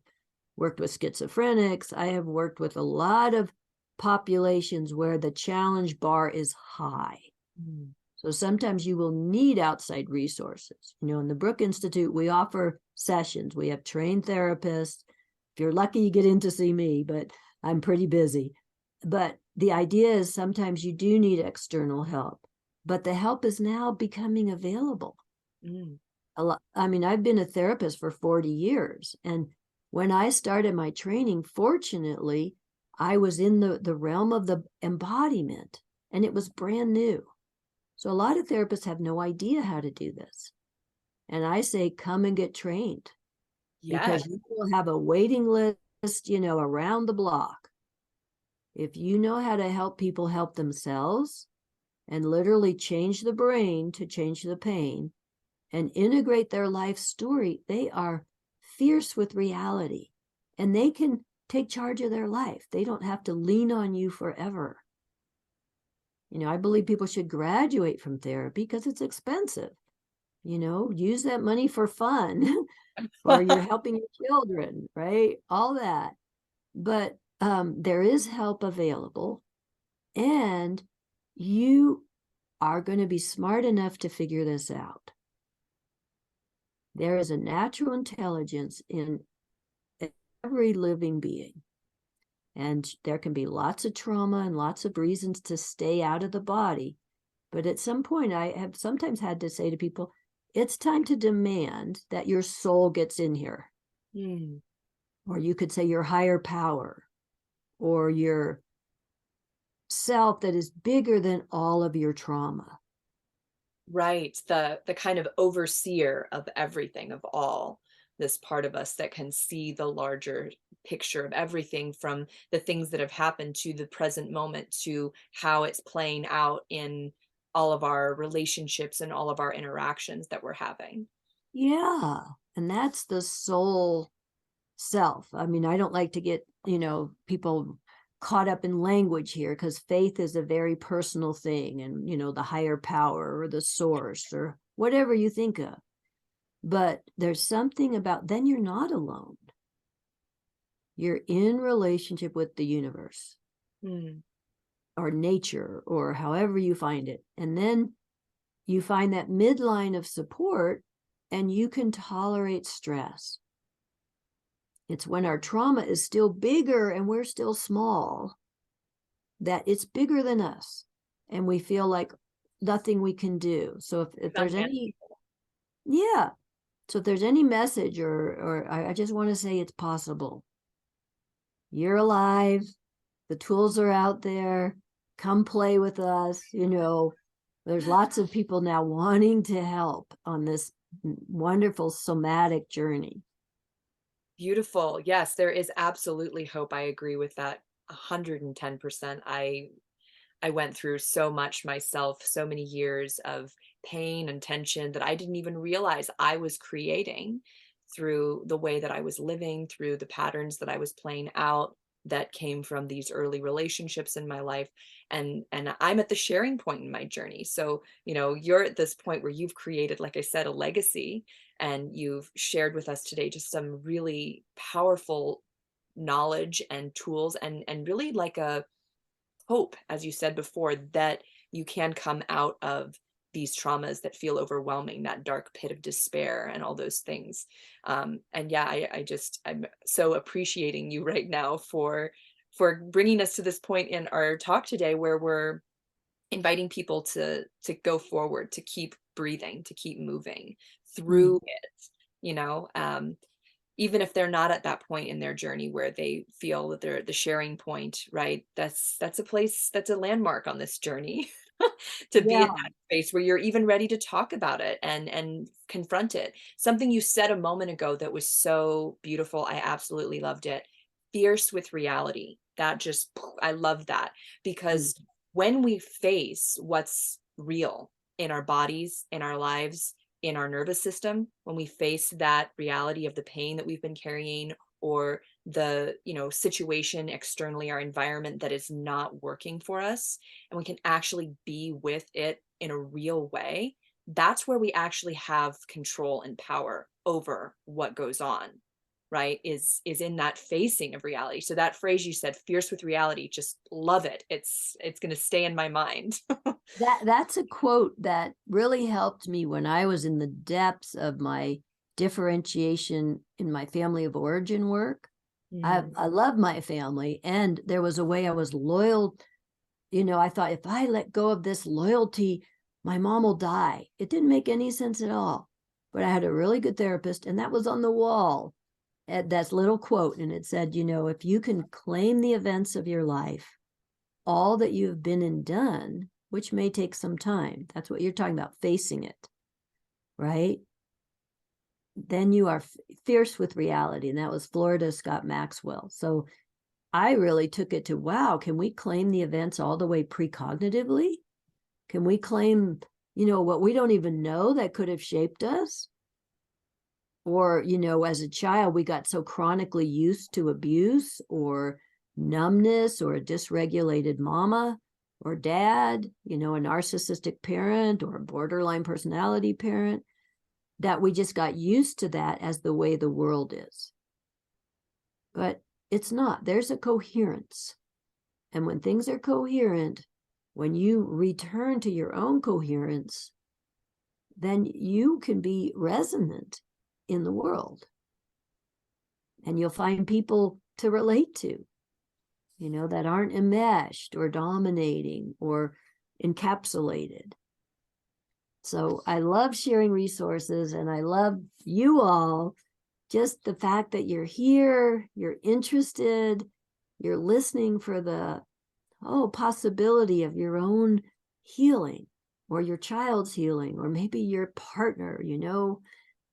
worked with schizophrenics. I have worked with a lot of populations where the challenge bar is high.
Mm.
So sometimes you will need outside resources. In the Brook Institute, we offer sessions. We have trained therapists. If you're lucky, you get in to see me, but I'm pretty busy. But the idea is sometimes you do need external help, but the help is now becoming available.
Mm.
I mean, I've been a therapist for 40 years. And when I started my training, fortunately, I was in the realm of the embodiment, and it was brand new. So a lot of therapists have no idea how to do this. And I say, come and get trained,
Yes.
because you will have a waiting list, around the block. If you know how to help people help themselves and literally change the brain to change the pain and integrate their life story, they are fierce with reality, and they can take charge of their life. They don't have to lean on you forever. I believe people should graduate from therapy because it's expensive. Use that money for fun, or you're helping your children, right? All that. But there is help available, and you are going to be smart enough to figure this out. There is a natural intelligence in every living being. And there can be lots of trauma and lots of reasons to stay out of the body. But at some point, I have sometimes had to say to people, it's time to demand that your soul gets in here.
Mm.
Or you could say your higher power, or your self that is bigger than all of your trauma.
Right. The kind of overseer of everything, of all, this part of us that can see the larger picture of everything, from the things that have happened to the present moment to how it's playing out in all of our relationships and all of our interactions that we're having.
Yeah. And that's the soul self. I mean, I don't like to get, people caught up in language here, because faith is a very personal thing, and, the higher power or the source or whatever you think of. But there's something about, then you're not alone. You're in relationship with the universe
Mm.
or nature, or however you find it. And then you find that midline of support, and you can tolerate stress. It's when our trauma is still bigger and we're still small that it's bigger than us, and we feel like nothing we can do. So if there's any, yeah. So if there's any message, or I just want to say it's possible. You're alive. The tools are out there. Come play with us. There's lots of people now wanting to help on this wonderful somatic journey.
Beautiful. Yes, there is absolutely hope. I agree with that 110%. I went through so much myself, so many years of pain and tension that I didn't even realize I was creating through the way that I was living, through the patterns that I was playing out that came from these early relationships in my life. And I'm at the sharing point in my journey. So, you're at this point where you've created, like I said, a legacy, and you've shared with us today just some really powerful knowledge and tools, and really like a hope, as you said before, that you can come out of these traumas that feel overwhelming, that dark pit of despair and all those things. And yeah, I'm so appreciating you right now for bringing us to this point in our talk today, where we're inviting people to go forward, to keep breathing, to keep moving through it, you know. Even if they're not at that point in their journey where they feel that they're at the sharing point, right? That's a place, that's a landmark on this journey. To be in
Yeah.
that space where you're even ready to talk about it and confront it. Something you said a moment ago that was so beautiful, I absolutely loved it. Fierce with reality. That just, I love that, because when we face what's real in our bodies, in our lives, in our nervous system, when we face that reality of the pain that we've been carrying, or the situation externally, our environment that is not working for us, and we can actually be with it in a real way, that's where we actually have control and power over what goes on, right? Is in that facing of reality. So that phrase you said, fierce with reality, just love it. It's going to stay in my mind.
That's a quote that really helped me when I was in the depths of my differentiation in my family of origin work. I love my family, and there was a way I was loyal. I thought, if I let go of this loyalty, my mom will die. It didn't make any sense at all. But I had a really good therapist, and that was on the wall. That little quote, and it said, if you can claim the events of your life, all that you've been and done, which may take some time, that's what you're talking about, facing it, right? Then you are fierce with reality. And that was Florida Scott Maxwell. So I really took it to, wow, can we claim the events all the way precognitively? Can we claim, what we don't even know that could have shaped us? Or, as a child, we got so chronically used to abuse or numbness or a dysregulated mama or dad, a narcissistic parent or a borderline personality parent, that we just got used to that as the way the world is. But it's not. There's a coherence. And when things are coherent, when you return to your own coherence, then you can be resonant in the world. And you'll find people to relate to, that aren't enmeshed or dominating or encapsulated. So I love sharing resources, and I love you all. Just the fact that you're here, you're interested, you're listening for the possibility of your own healing, or your child's healing, or maybe your partner.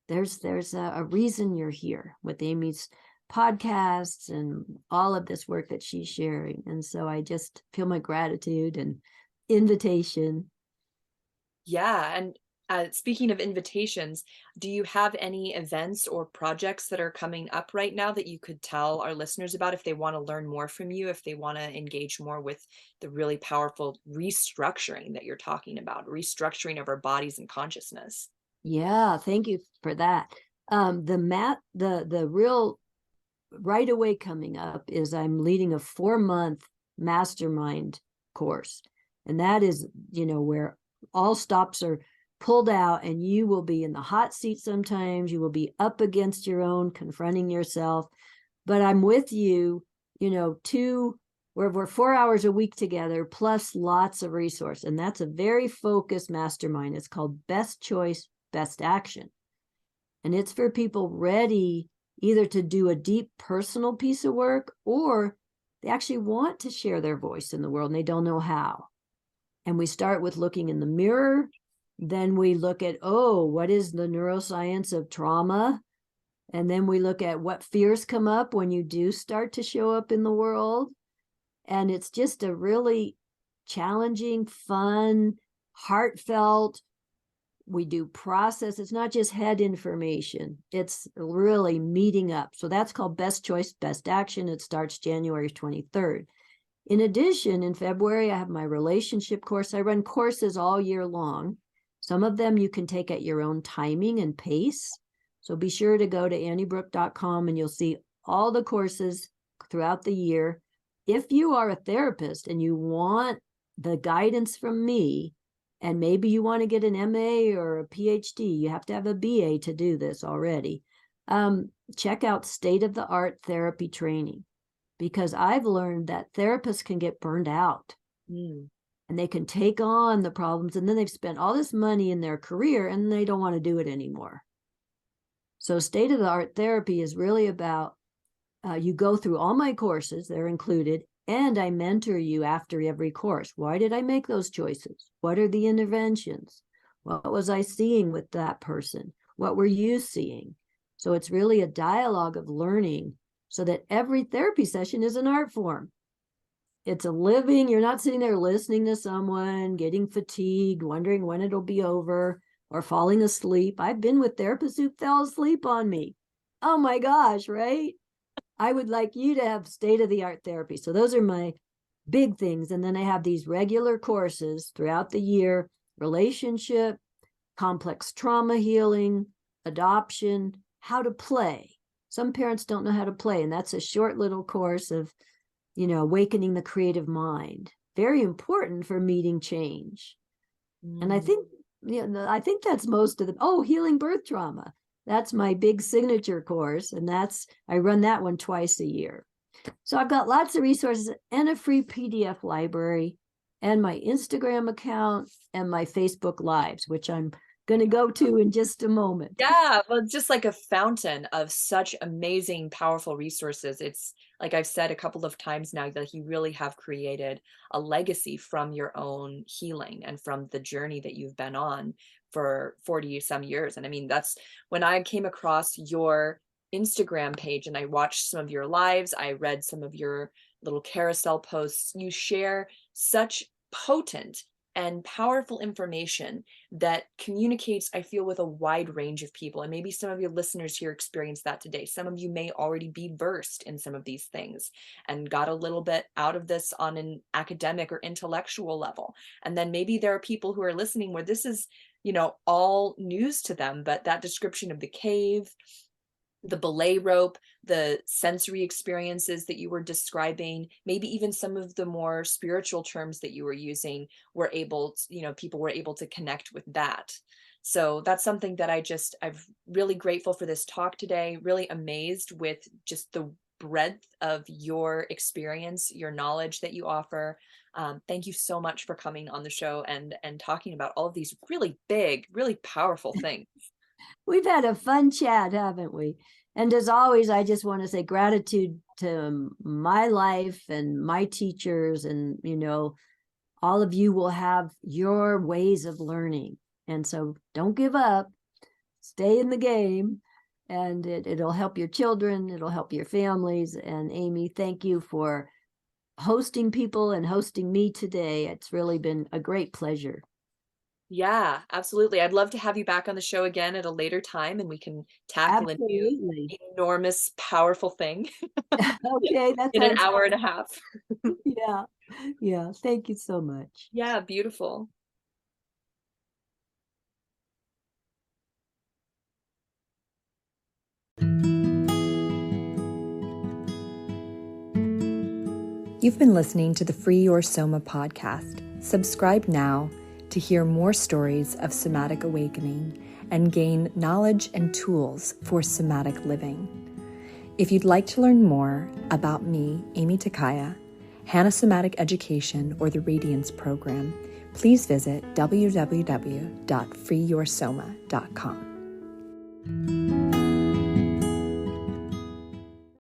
There's a reason you're here with Amy's podcasts and all of this work that she's sharing. And so I just feel my gratitude and invitation.
Yeah. And speaking of invitations, do you have any events or projects that are coming up right now that you could tell our listeners about, if they want to learn more from you, if they want to engage more with the really powerful restructuring that you're talking about, restructuring of our bodies and consciousness?
Yeah, thank you for that. The real right away coming up is I'm leading a 4-month mastermind course. And that is, where all stops are pulled out, and you will be in the hot seat sometimes. You will be up against your own, confronting yourself. But I'm with you, to we're 4 hours a week together, plus lots of resource. And that's a very focused mastermind. It's called Best Choice, Best Action. And it's for people ready either to do a deep personal piece of work, or they actually want to share their voice in the world and they don't know how. And we start with looking in the mirror. Then we look at, what is the neuroscience of trauma? And then we look at what fears come up when you do start to show up in the world. And it's just a really challenging, fun, heartfelt. We do process. It's not just head information. It's really meeting up. So that's called Best Choice, Best Action. It starts January 23rd. In addition, in February, I have my relationship course. I run courses all year long. Some of them you can take at your own timing and pace. So be sure to go to anniebrook.com and you'll see all the courses throughout the year. If you are a therapist and you want the guidance from me, and maybe you want to get an MA or a PhD, you have to have a BA to do this already. Check out state-of-the-art therapy training, because I've learned that therapists can get burned out and they can take on the problems, and then they've spent all this money in their career and they don't want to do it anymore. So state-of-the-art therapy is really about, you go through all my courses, they're included, and I mentor you after every course. Why did I make those choices? What are the interventions? What was I seeing with that person? What were you seeing? So it's really a dialogue of learning, so that every therapy session is an art form. It's a living, you're not sitting there listening to someone, getting fatigued, wondering when it'll be over, or falling asleep. I've been with therapists who fell asleep on me. Oh my gosh, right? I would like you to have state-of-the-art therapy. So those are my big things. And then I have these regular courses throughout the year: relationship, complex trauma healing, adoption, how to play. Some parents don't know how to play, and that's a short little course of, awakening the creative mind. Very important for meeting change. And I think that's most of the, healing birth trauma. That's my big signature course, and I run that one twice a year. So I've got lots of resources and a free PDF library, and my Instagram account and my Facebook Lives, which I'm going to go to in just a moment.
Yeah, well, it's just like a fountain of such amazing, powerful resources. It's like I've said a couple of times now, that you really have created a legacy from your own healing and from the journey that you've been on for 40 some years. And I mean, that's when I came across your Instagram page and I watched some of your lives, I read some of your little carousel posts. You share such potent and powerful information that communicates, I feel, with a wide range of people. And maybe some of your listeners here experience that today. Some of you may already be versed in some of these things and got a little bit out of this on an academic or intellectual level. And then maybe there are people who are listening where this is, all news to them, but that description of the cave, the belay rope, the sensory experiences that you were describing, maybe even some of the more spiritual terms that you were using, were able to, people were able to connect with that. So that's something that I'm really grateful for this talk today, really amazed with just the breadth of your experience, your knowledge that you offer. Thank you so much for coming on the show and talking about all of these really big, really powerful things.
We've had a fun chat, haven't we? And as always, I just want to say gratitude to my life and my teachers, and, all of you will have your ways of learning. And so don't give up, stay in the game, and it'll help your children, it'll help your families. And Amy, thank you for hosting people and hosting me today. It's really been a great pleasure.
Yeah, absolutely. I'd love to have you back on the show again at a later time, and we can tackle a new enormous, powerful thing.
Okay, that
in an hour and a half.
Yeah. Yeah. Thank you so much.
Yeah, beautiful. You've been listening to the Free Your Soma podcast. Subscribe now to hear more stories of somatic awakening and gain knowledge and tools for somatic living. If you'd like to learn more about me, Amy Takaya, Hannah Somatic Education, or the Radiance Program, please visit www.freeyoursoma.com.